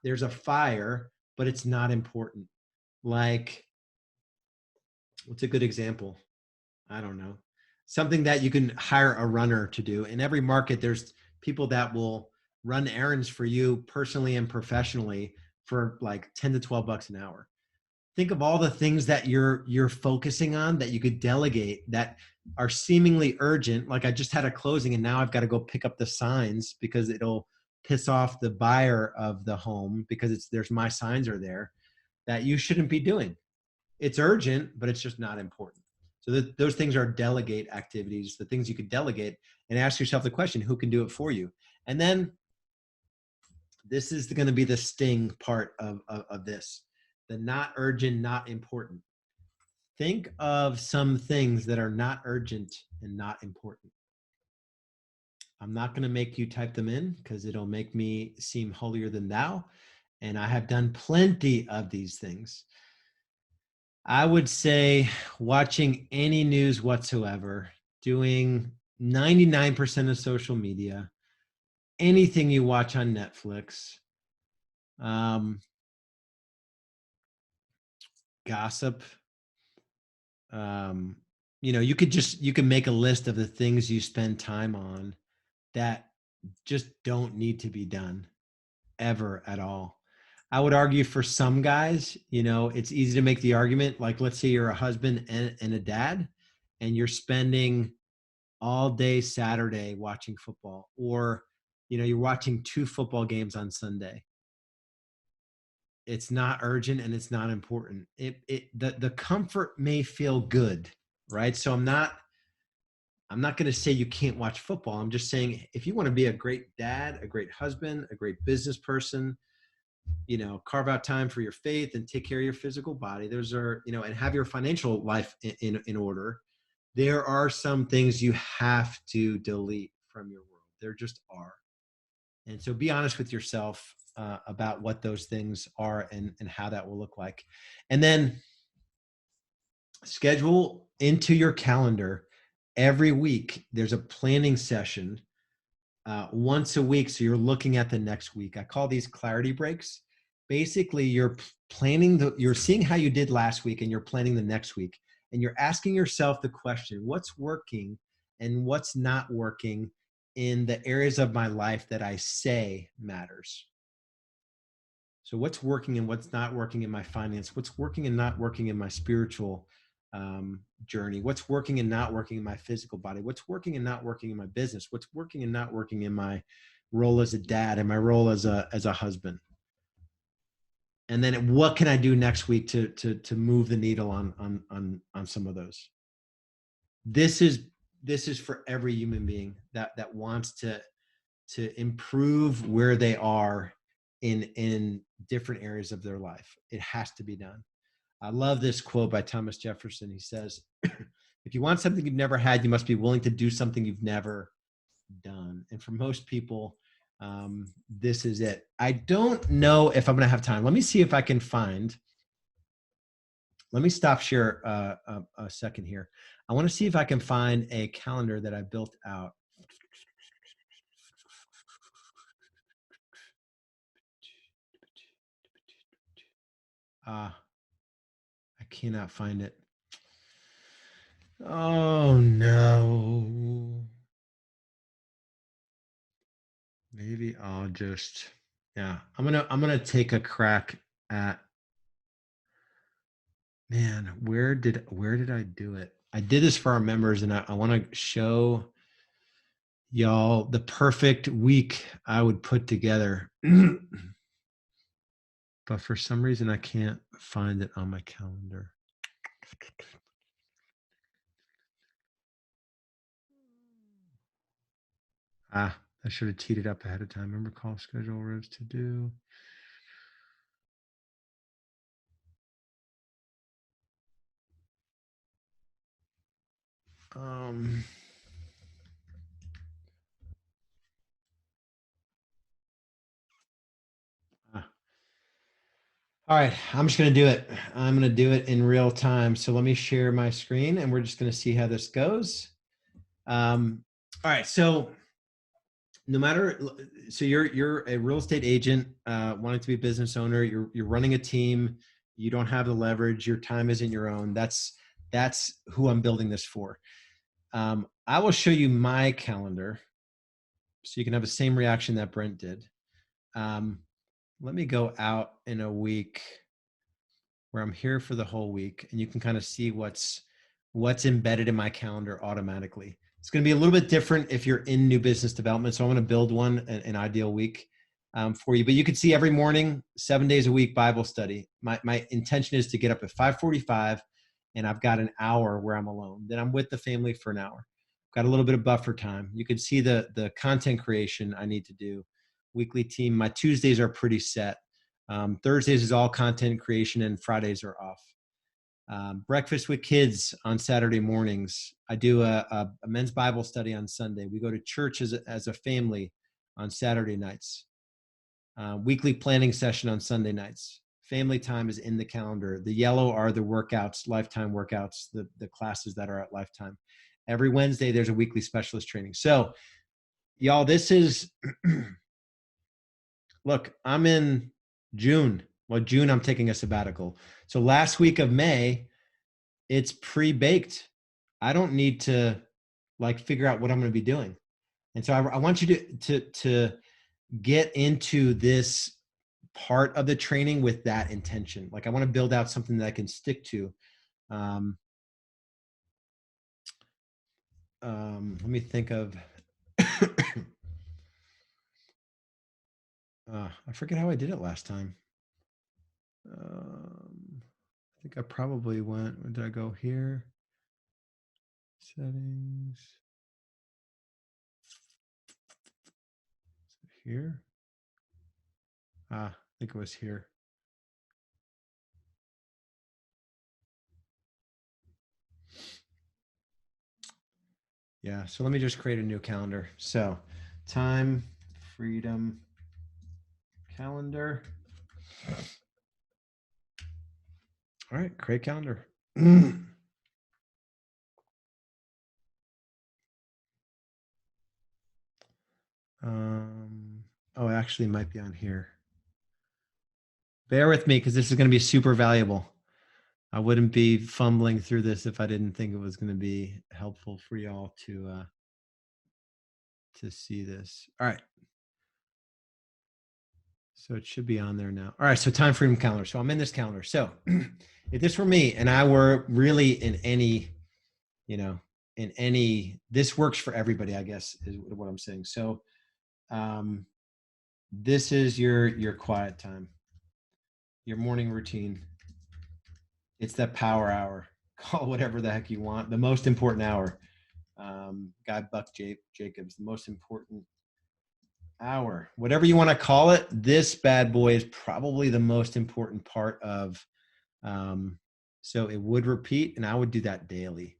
there's a fire, but it's not important. Like, what's a good example? I don't know. Something that you can hire a runner to do. In every market, there's people that will run errands for you personally and professionally for like 10 to 12 bucks an hour. Think of all the things that you're focusing on that you could delegate that are seemingly urgent. Like I just had a closing and now I've got to go pick up the signs because it'll piss off the buyer of the home because there's my signs are there, that you shouldn't be doing. It's urgent, but it's just not important. So those things are delegate activities, the things you could delegate, and ask yourself the question, who can do it for you? And then this is going to be the sting part of this. The not urgent, not important. Think of some things that are not urgent and not important. I'm not going to make you type them in because it'll make me seem holier than thou. And I have done plenty of these things. I would say watching any news whatsoever, doing 99% of social media, anything you watch on Netflix, gossip. You can make a list of the things you spend time on that just don't need to be done ever at all. I would argue for some guys, it's easy to make the argument. Like, let's say you're a husband and a dad, and you're spending all day Saturday watching football, or, you're watching 2 football games on Sunday. It's not urgent and it's not important. The comfort may feel good, right? So I'm not going to say you can't watch football. I'm just saying, if you want to be a great dad, a great husband, a great business person, carve out time for your faith and take care of your physical body. Those are, and have your financial life in order. There are some things you have to delete from your world. There just are. And so be honest with yourself about what those things are and how that will look like. And then schedule into your calendar every week. There's a planning session once a week. So you're looking at the next week. I call these clarity breaks. Basically, you're you're seeing how you did last week and you're planning the next week. And you're asking yourself the question, what's working and what's not working in the areas of my life that I say matters. So what's working and what's not working in my finance? What's working and not working in my spiritual journey? What's working and not working in my physical body? What's working and not working in my business? What's working and not working in my role as a dad and my role as a husband? And then what can I do next week to move the needle on some of those? This is for every human being that wants to improve where they are in different areas of their life. It has to be done. I love this quote by Thomas Jefferson. He says, if you want something you've never had, you must be willing to do something you've never done. And for most people, this is it. I don't know if I'm going to have time. Let me see if I can find. Let me stop share a second here. I want to see if I can find a calendar that I built out. I cannot find it. Oh no. Maybe I'll just, yeah, I'm gonna take a crack at, man, where did I do it? I did this for our members, and I want to show y'all the perfect week I would put together. But for some reason I can't find it on my calendar. I should have teed it up ahead of time. Remember, call schedule rows to do. All right, I'm just going to do it. I'm going to do it in real time. So let me share my screen and we're just going to see how this goes. All right, so you're a real estate agent, wanting to be a business owner. You're running a team. You don't have the leverage. Your time isn't your own. That's who I'm building this for. I will show you my calendar so you can have the same reaction that Brent did. Let me go out in a week where I'm here for the whole week, and you can kind of see what's embedded in my calendar automatically. It's going to be a little bit different if you're in new business development. So I'm going to build an ideal week for you. But you can see every morning, 7 days a week, Bible study. My intention is to get up at 5:45, and I've got an hour where I'm alone. Then I'm with the family for an hour. Got a little bit of buffer time. You can see the content creation I need to do. Weekly team. My Tuesdays are pretty set. Thursdays is all content creation, and Fridays are off. Breakfast with kids on Saturday mornings. I do a men's Bible study on Sunday. We go to church as a family on Saturday nights. Weekly planning session on Sunday nights. Family time is in the calendar. The yellow are the workouts, lifetime workouts, the classes that are at Lifetime. Every Wednesday, there's a weekly specialist training. So, y'all, this is, look, I'm in June. Well, June, I'm taking a sabbatical. So last week of May, it's pre-baked. I don't need to like figure out what I'm going to be doing. And so I want you to get into this part of the training with that intention. Like I want to build out something that I can stick to. Let me think of, I forget how I did it last time. I think I probably went, where did I go here? Settings. Here? I think it was here. Yeah, so let me just create a new calendar. So time, freedom, calendar. All right, create calendar. Oh, it actually might be on here. Bear with me because this is going to be super valuable. I wouldn't be fumbling through this if I didn't think it was going to be helpful for y'all to see this. All right. So it should be on there now. All right. So time freedom calendar. So I'm in this calendar. So if this were me and I were really in any, this works for everybody, I guess is what I'm saying. So this is your quiet time, your morning routine. It's that power hour. Call whatever the heck you want. The most important hour. Guy Buck Jacobs, the most important hour. Whatever you want to call it, this bad boy is probably the most important part of. So it would repeat, and I would do that daily.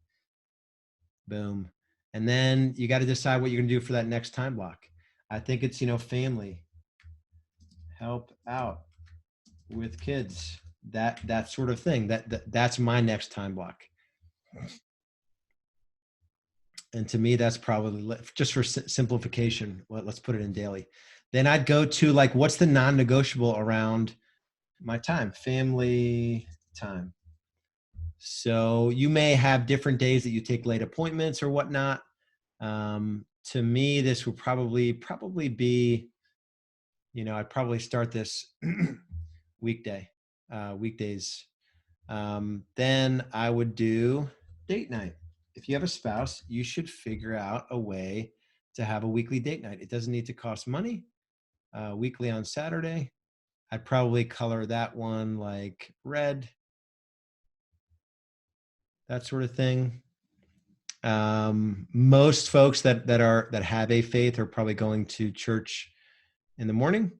Boom. And then you got to decide what you're going to do for that next time block. I think it's, family, help out with kids, that sort of thing. That's my next time block. And to me, that's probably, just for simplification, let's put it in daily. Then I'd go to like, what's the non-negotiable around my time? Family time. So you may have different days that you take late appointments or whatnot. To me, this would probably be, I'd probably start this weekdays. Then I would do date night. If you have a spouse, you should figure out a way to have a weekly date night. It doesn't need to cost money. Weekly on Saturday. I'd probably color that one like red, that sort of thing. Most folks that have a faith are probably going to church in the morning,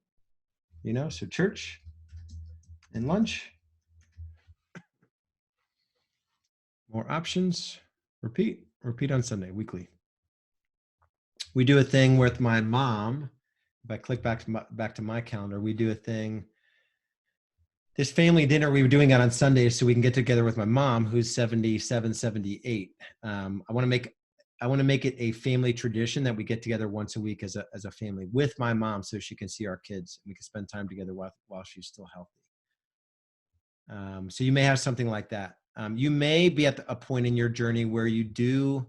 so church and lunch. More options. Repeat on Sunday, weekly. We do a thing with my mom. If I click back to my calendar, we do a thing. This family dinner, we were doing it on Sundays so we can get together with my mom, who's 77, 78. I want to make it a family tradition that we get together once a week as a family with my mom, so she can see our kids and we can spend time together while she's still healthy. So you may have something like that. You may be at a point in your journey where you do,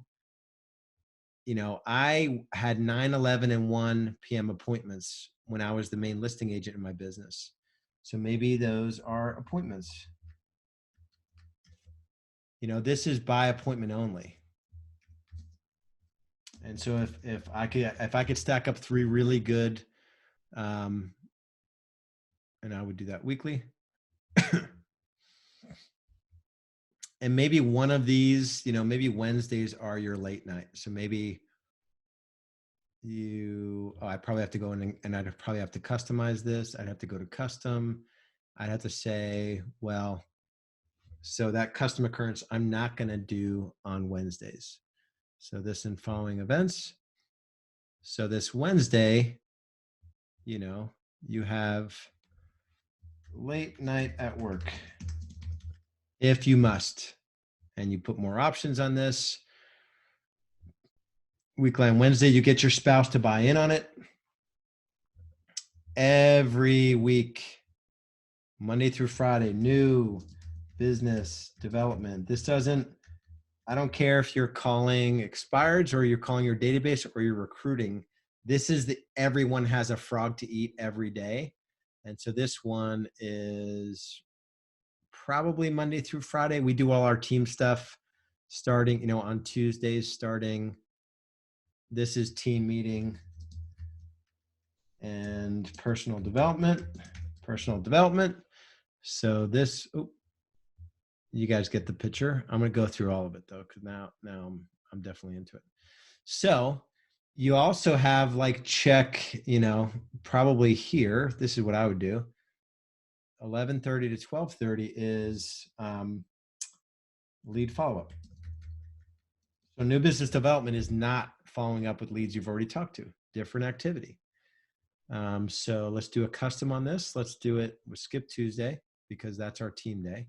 I had 9, 11, and 1 p.m. appointments when I was the main listing agent in my business. So maybe those are appointments. This is by appointment only. And so if I could stack up 3 really good, and I would do that weekly. And maybe one of these, maybe Wednesdays are your late night. So maybe you I probably have to go in and I'd probably have to customize this. I'd have to go to custom. I'd have to say, well, so that custom occurrence, I'm not going to do on Wednesdays. So this and following events. So this Wednesday, you know, you have late night at work if you must, and you put more options on this. Weekly on Wednesday, you get your spouse to buy in on it. Every week, Monday through Friday, new business development. This doesn't, I don't care if you're calling expireds or you're calling your database or you're recruiting. This is everyone has a frog to eat every day. And so this one is probably Monday through Friday. We do all our team stuff starting, you know, on Tuesdays starting. This is team meeting and personal development. So this, you guys get the picture. I'm going to go through all of it though, because now I'm definitely into it. So you also have like check, you know, probably here. This is what I would do. 11:30 to 12:30 is lead follow-up. So new business development is not following up with leads you've already talked to. Different activity. So let's do a custom on this. Let's do it. We'll skip Tuesday because that's our team day.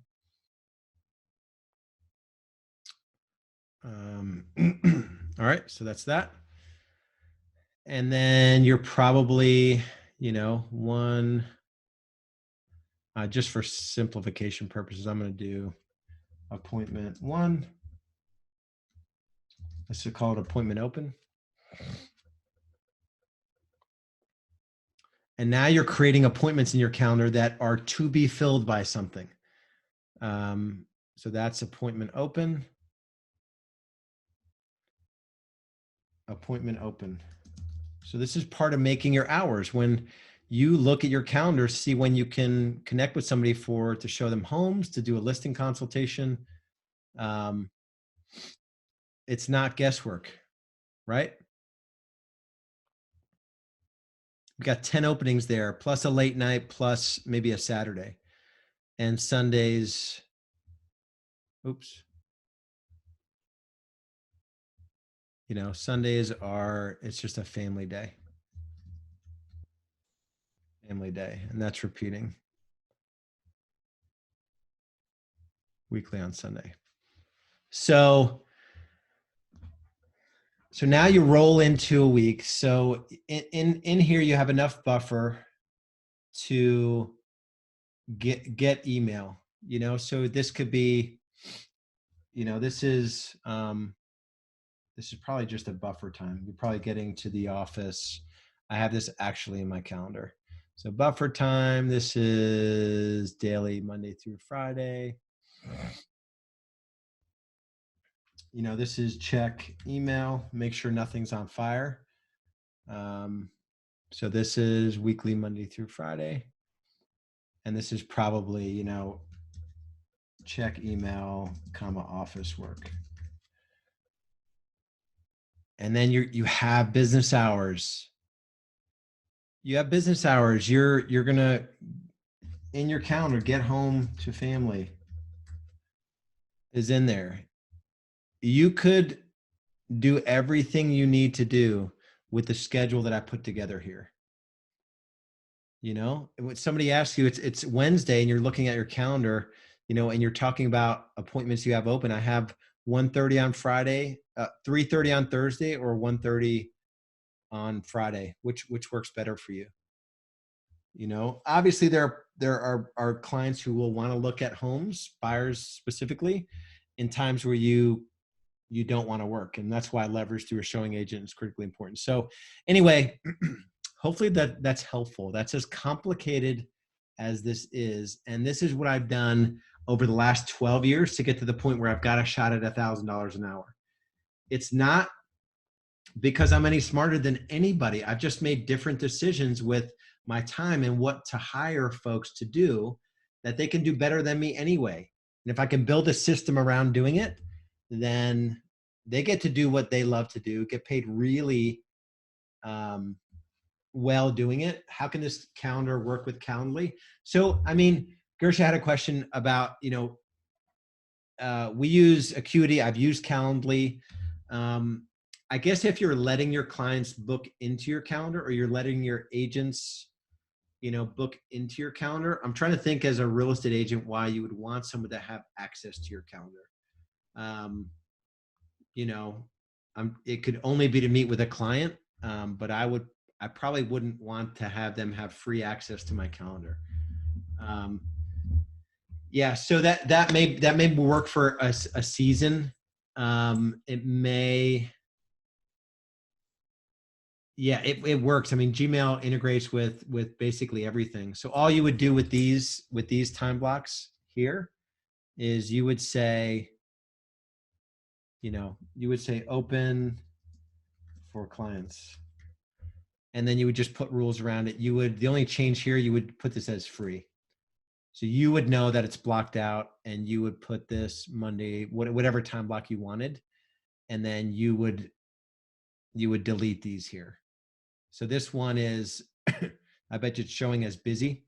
All right, so that's that. And then you're probably, you know, one, just for simplification purposes, I'm going to do appointment 1. Let's just call it appointment open. And now you're creating appointments in your calendar that are to be filled by something. So that's appointment open. Appointment open. So this is part of making your hours. When you look at your calendar, see when you can connect with somebody to show them homes, to do a listing consultation. It's not guesswork, right? We've got 10 openings there, plus a late night, plus maybe a Saturday. And Sundays, oops. You know, Sundays it's just a family day. Family day, and that's repeating weekly on Sunday. So now you roll into a week. So in here, you have enough buffer to get email, you know, so this could be, you know, this is probably just a buffer time. You're probably getting to the office. I have this actually in my calendar. So buffer time, this is daily, Monday through Friday. You know, this is check email, make sure nothing's on fire. So this is weekly, Monday through Friday. And this is probably, you know, check email, office work. And then you have business hours. You have business hours. You're going to, in your calendar, get home to family is in there. You could do everything you need to do with the schedule that I put together here. You know, when somebody asks you, it's Wednesday and you're looking at your calendar, you know, and you're talking about appointments you have open. I have 1:30 on Friday, 3:30 on Thursday, or 1:30 on Friday. Which works better for you? You know, obviously there are clients who will want to look at homes, buyers specifically, in times where you don't want to work. And that's why leverage through a showing agent is critically important. So anyway, hopefully that's helpful. That's as complicated as this is. And this is what I've done over the last 12 years to get to the point where I've got a shot at $1,000 an hour. It's not because I'm any smarter than anybody. I've just made different decisions with my time and what to hire folks to do that they can do better than me anyway. And if I can build a system around doing it, then they get to do what they love to do, get paid really well doing it? How can this calendar work with Calendly? So, I mean, Gersha had a question about, we use Acuity. I've used Calendly. I guess if you're letting your clients book into your calendar, or you're letting your agents, book into your calendar. I'm trying to think as a real estate agent why you would want someone to have access to your calendar. Um, you know, it could only be to meet with a client, but I probably wouldn't want to have them have free access to my calendar. Yeah, so that may work for a season. It may, yeah, it works. I mean, Gmail integrates with basically everything. So all you would do with these time blocks here is you would say, open for clients, and then you would just put rules around it. The only change here, you would put this as free. So you would know that it's blocked out, and you would put this Monday, whatever time block you wanted, and then you would delete these here. So this one is, I bet you it's showing as busy.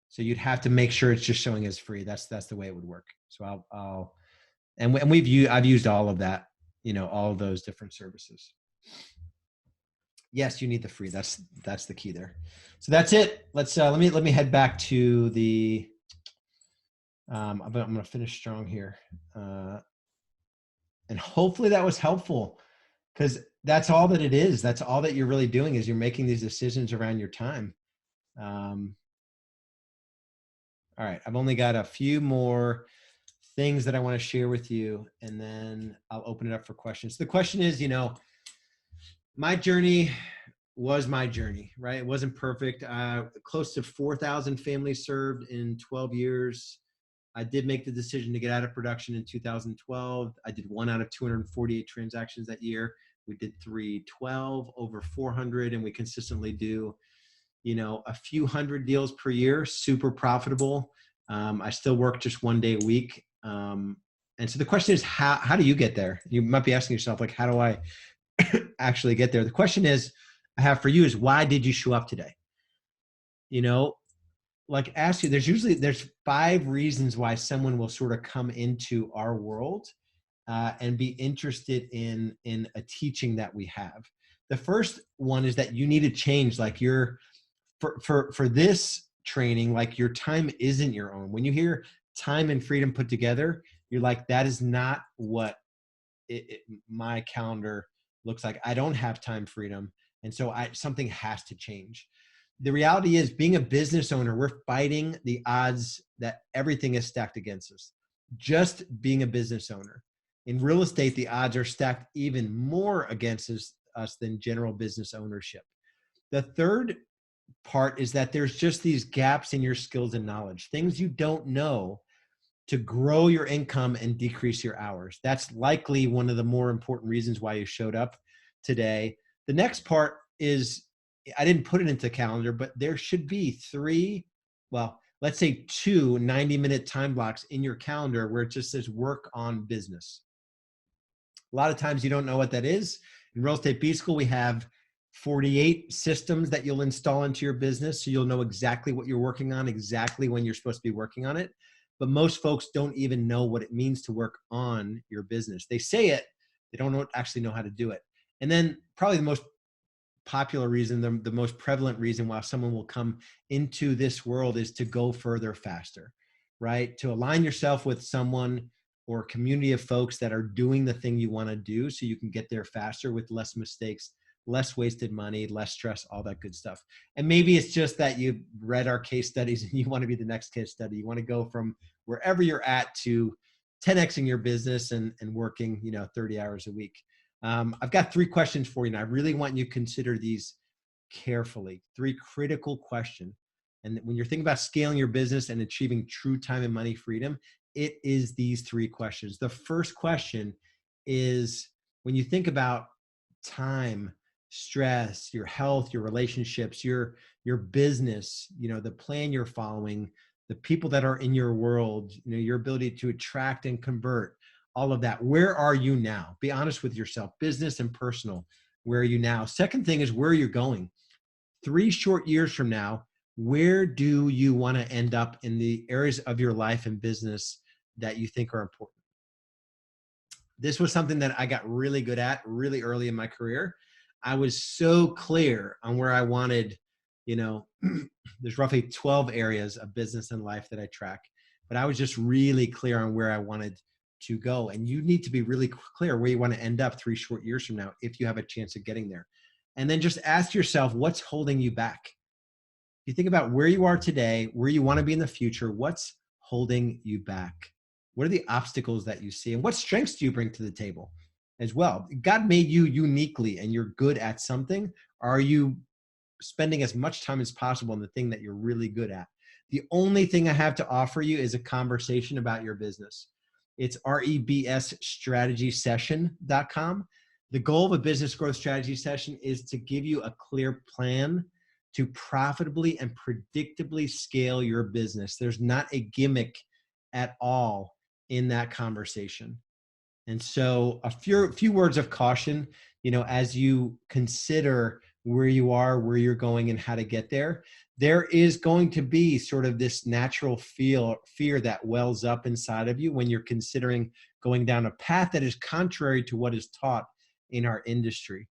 So you'd have to make sure it's just showing as free. That's the way it would work. So I've used all of that, all of those different services. Yes, you need the free. That's the key there. So that's it. Let's let me head back to the. I'm going to finish strong here, and hopefully that was helpful, because that's all that it is. That's all that you're really doing, is you're making these decisions around your time. All right, I've only got a few more things that I want to share with you, and then I'll open it up for questions. The question is, my journey was my journey, right? It wasn't perfect. Close to 4,000 families served in 12 years. I did make the decision to get out of production in 2012. I did 1 out of 248 transactions that year. We did 312, over 400, and we consistently do, a few hundred deals per year, super profitable. I still work just 1 day a week. And so the question is, how do you get there? You might be asking yourself, like, how do I actually get there? The question I have for you is, why did you show up today? Ask you, there's 5 reasons why someone will sort of come into our world and be interested in a teaching that we have. The first one is that you need to change, like for this training, like your time isn't your own. When you hear time and freedom put together, you're like, that is not what my calendar looks like. I don't have time freedom. And so something has to change. The reality is, being a business owner, we're fighting the odds that everything is stacked against us. Just being a business owner. In real estate, the odds are stacked even more against us than general business ownership. The third part is that there's just these gaps in your skills and knowledge, things you don't know to grow your income and decrease your hours. That's likely one of the more important reasons why you showed up today. The next part is, I didn't put it into calendar, but there should be 2 90-minute time blocks in your calendar where it just says work on business. A lot of times you don't know what that is. In Real Estate B School, we have 48 systems that you'll install into your business, so you'll know exactly what you're working on, exactly when you're supposed to be working on it. But most folks don't even know what it means to work on your business. They say it, they don't actually know how to do it. And then probably the most popular reason, the most prevalent reason why someone will come into this world is to go further faster, right? To align yourself with someone or a community of folks that are doing the thing you want to do, so you can get there faster with less mistakes, less wasted money, less stress, all that good stuff. And maybe it's just that you read our case studies and you want to be the next case study. You want to go from wherever you're at to 10xing your business and working, 30 hours a week. I've got 3 questions for you, and I really want you to consider these carefully. 3 critical questions. And when you're thinking about scaling your business and achieving true time and money freedom, it is these 3 questions. The first question is, when you think about time, stress, your health, your relationships, your business, the plan you're following, the people that are in your world, your ability to attract and convert, all of that. Where are you now? Be honest with yourself, business and personal. Where are you now? Second thing is, where you're going. 3 short years from now, where do you want to end up in the areas of your life and business that you think are important? This was something that I got really good at really early in my career. I was so clear on where I wanted, you know, there's roughly 12 areas of business and life that I track, but I was just really clear on where I wanted to go. And you need to be really clear where you want to end up 3 short years from now if you have a chance of getting there. And then just ask yourself, what's holding you back? You think about where you are today, where you want to be in the future, what's holding you back? What are the obstacles that you see? And what strengths do you bring to the table as well? God made you uniquely and you're good at something. Are you spending as much time as possible on the thing that you're really good at? The only thing I have to offer you is a conversation about your business. It's rebsstrategysession.com. The goal of a business growth strategy session is to give you a clear plan to profitably and predictably scale your business. There's not a gimmick at all in that conversation. And so a few words of caution, as you consider where you are, where you're going, and how to get there, there is going to be sort of this natural fear that wells up inside of you when you're considering going down a path that is contrary to what is taught in our industry.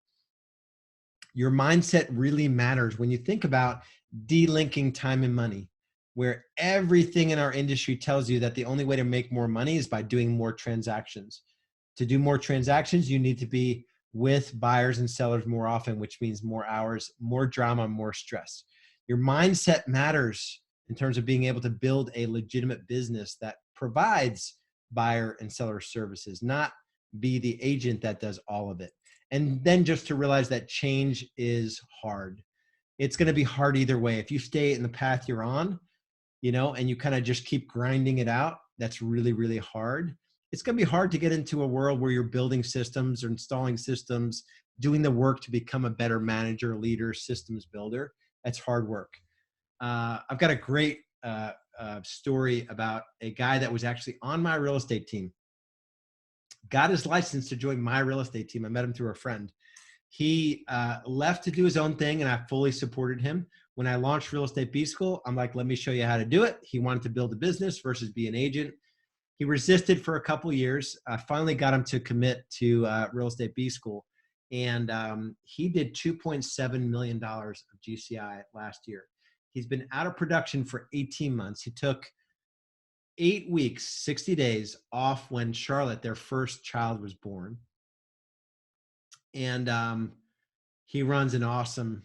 Your mindset really matters when you think about delinking time and money, where everything in our industry tells you that the only way to make more money is by doing more transactions. To do more transactions, you need to be with buyers and sellers more often, which means more hours, more drama, more stress. Your mindset matters in terms of being able to build a legitimate business that provides buyer and seller services, not be the agent that does all of it. And then just to realize that change is hard. It's going to be hard either way. If you stay in the path you're on, and you kind of just keep grinding it out, that's really, really hard. It's going to be hard to get into a world where you're building systems or installing systems, doing the work to become a better manager, leader, systems builder. That's hard work. I've got a great story about a guy that was actually on my real estate team. Got his license to join my real estate team. I met him through a friend. He left to do his own thing, and I fully supported him. When I launched Real Estate B School, I'm like, let me show you how to do it. He wanted to build a business versus be an agent. He resisted for a couple of years. I finally got him to commit to Real Estate B School. And he did $2.7 million of GCI last year. He's been out of production for 18 months. He took 8 weeks, 60 days off when Charlotte, their first child, was born. And he runs an awesome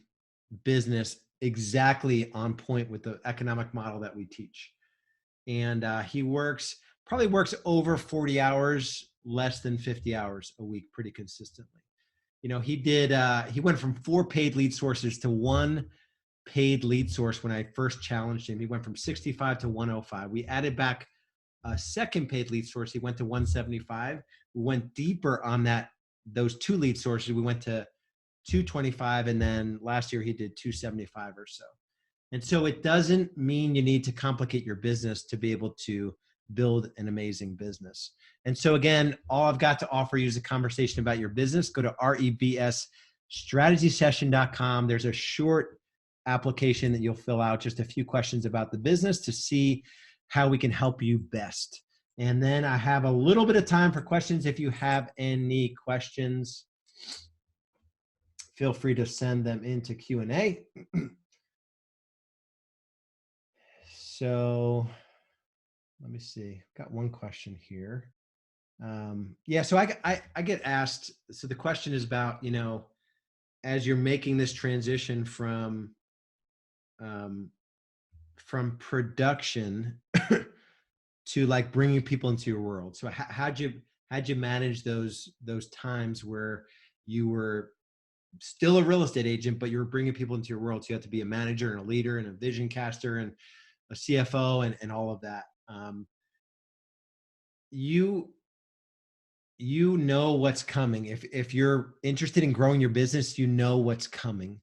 business exactly on point with the economic model that we teach. And he probably works over 40 hours, less than 50 hours a week, pretty consistently. He went from 4 paid lead sources to 1 paid lead source when I first challenged him. He went from 65 to 105. We added back a second paid lead source. He went to 175. We went deeper on those 2 lead sources. We went to 225. And then last year he did 275 or so. And so it doesn't mean you need to complicate your business to be able to build an amazing business. And so again, all I've got to offer you is a conversation about your business. Go to rebsstrategysession.com. There's a short application that you'll fill out, just a few questions about the business to see how we can help you best. And then I have a little bit of time for questions. If you have any questions, feel free to send them into Q&A. So let me see. Got one question here. So I get asked. So the question is about, as you're making this transition from production to like bringing people into your world. So how'd you manage those times where you were still a real estate agent, but you were bringing people into your world? So you have to be a manager and a leader and a vision caster and a CFO and all of that. You know what's coming. If you're interested in growing your business, you know what's coming.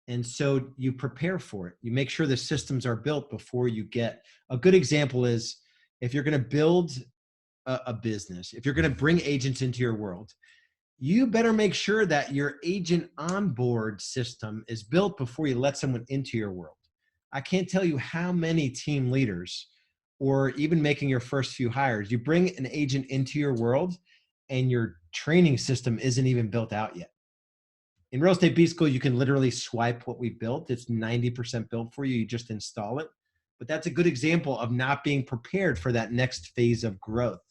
And so you prepare for it. You make sure the systems are built before you get. A good example is if you're going to build a business, if you're going to bring agents into your world, you better make sure that your agent onboard system is built before you let someone into your world. I can't tell you how many team leaders, or even making your first few hires, you bring an agent into your world and your training system isn't even built out yet. In Real Estate B School, you can literally swipe what we built. It's 90% built for you. You just install it. But that's a good example of not being prepared for that next phase of growth.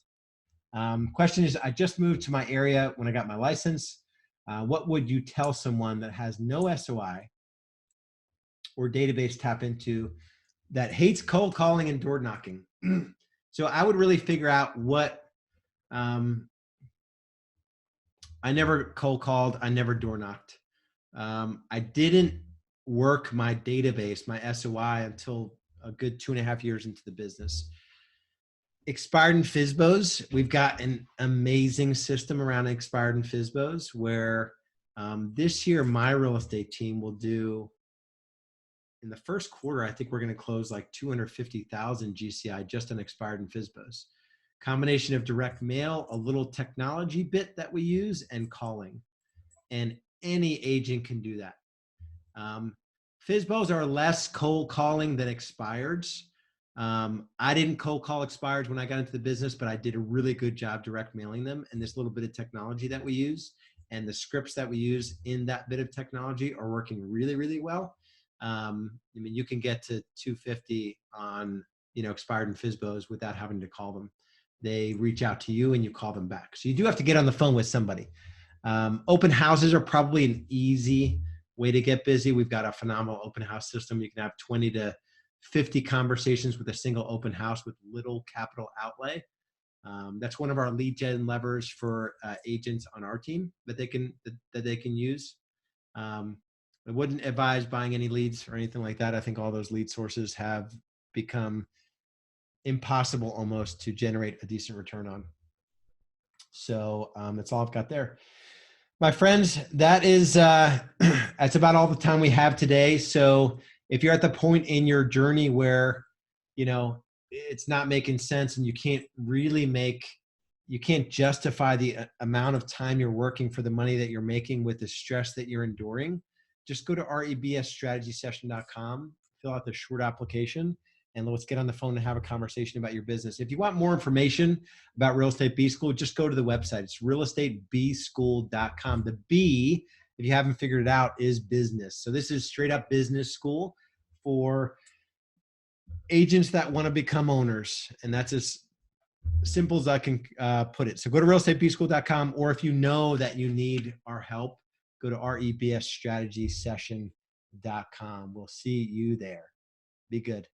Question is, I just moved to my area when I got my license. What would you tell someone that has no SOI or database tap into, that hates cold calling and door knocking? So I would really figure out what, I never cold called, I never door knocked. I didn't work my database, my SOI, until a good 2.5 years into the business. Expired and FSBOs, we've got an amazing system around expired and FSBOs where this year my real estate team will do, in the first quarter, I think we're going to close like 250,000 GCI just on expired and FSBOs. Combination of direct mail, a little technology bit that we use, and calling. And any agent can do that. FSBOs are less cold calling than expireds. I didn't cold call expireds when I got into the business, but I did a really good job direct mailing them. And this little bit of technology that we use and the scripts that we use in that bit of technology are working really, really well. I mean, you can get to 250 on, expired and FSBOs without having to call them. They reach out to you and you call them back. So you do have to get on the phone with somebody. Open houses are probably an easy way to get busy. We've got a phenomenal open house system. You can have 20 to 50 conversations with a single open house with little capital outlay. That's one of our lead gen levers for agents on our team that they can use. I wouldn't advise buying any leads or anything like that. I think all those lead sources have become impossible almost to generate a decent return on. So that's all I've got there. My friends, that is that's about all the time we have today. So if you're at the point in your journey where, it's not making sense and you can't justify the amount of time you're working for the money that you're making with the stress that you're enduring, just go to rebsstrategysession.com, fill out the short application, and let's get on the phone and have a conversation about your business. If you want more information about Real Estate B School, just go to the website. It's realestatebschool.com. The B, if you haven't figured it out, is business. So this is straight up business school for agents that want to become owners. And that's as simple as I can put it. So go to realestatebschool.com, or if you know that you need our help, go to rebsstrategysession.com. We'll see you there. Be good.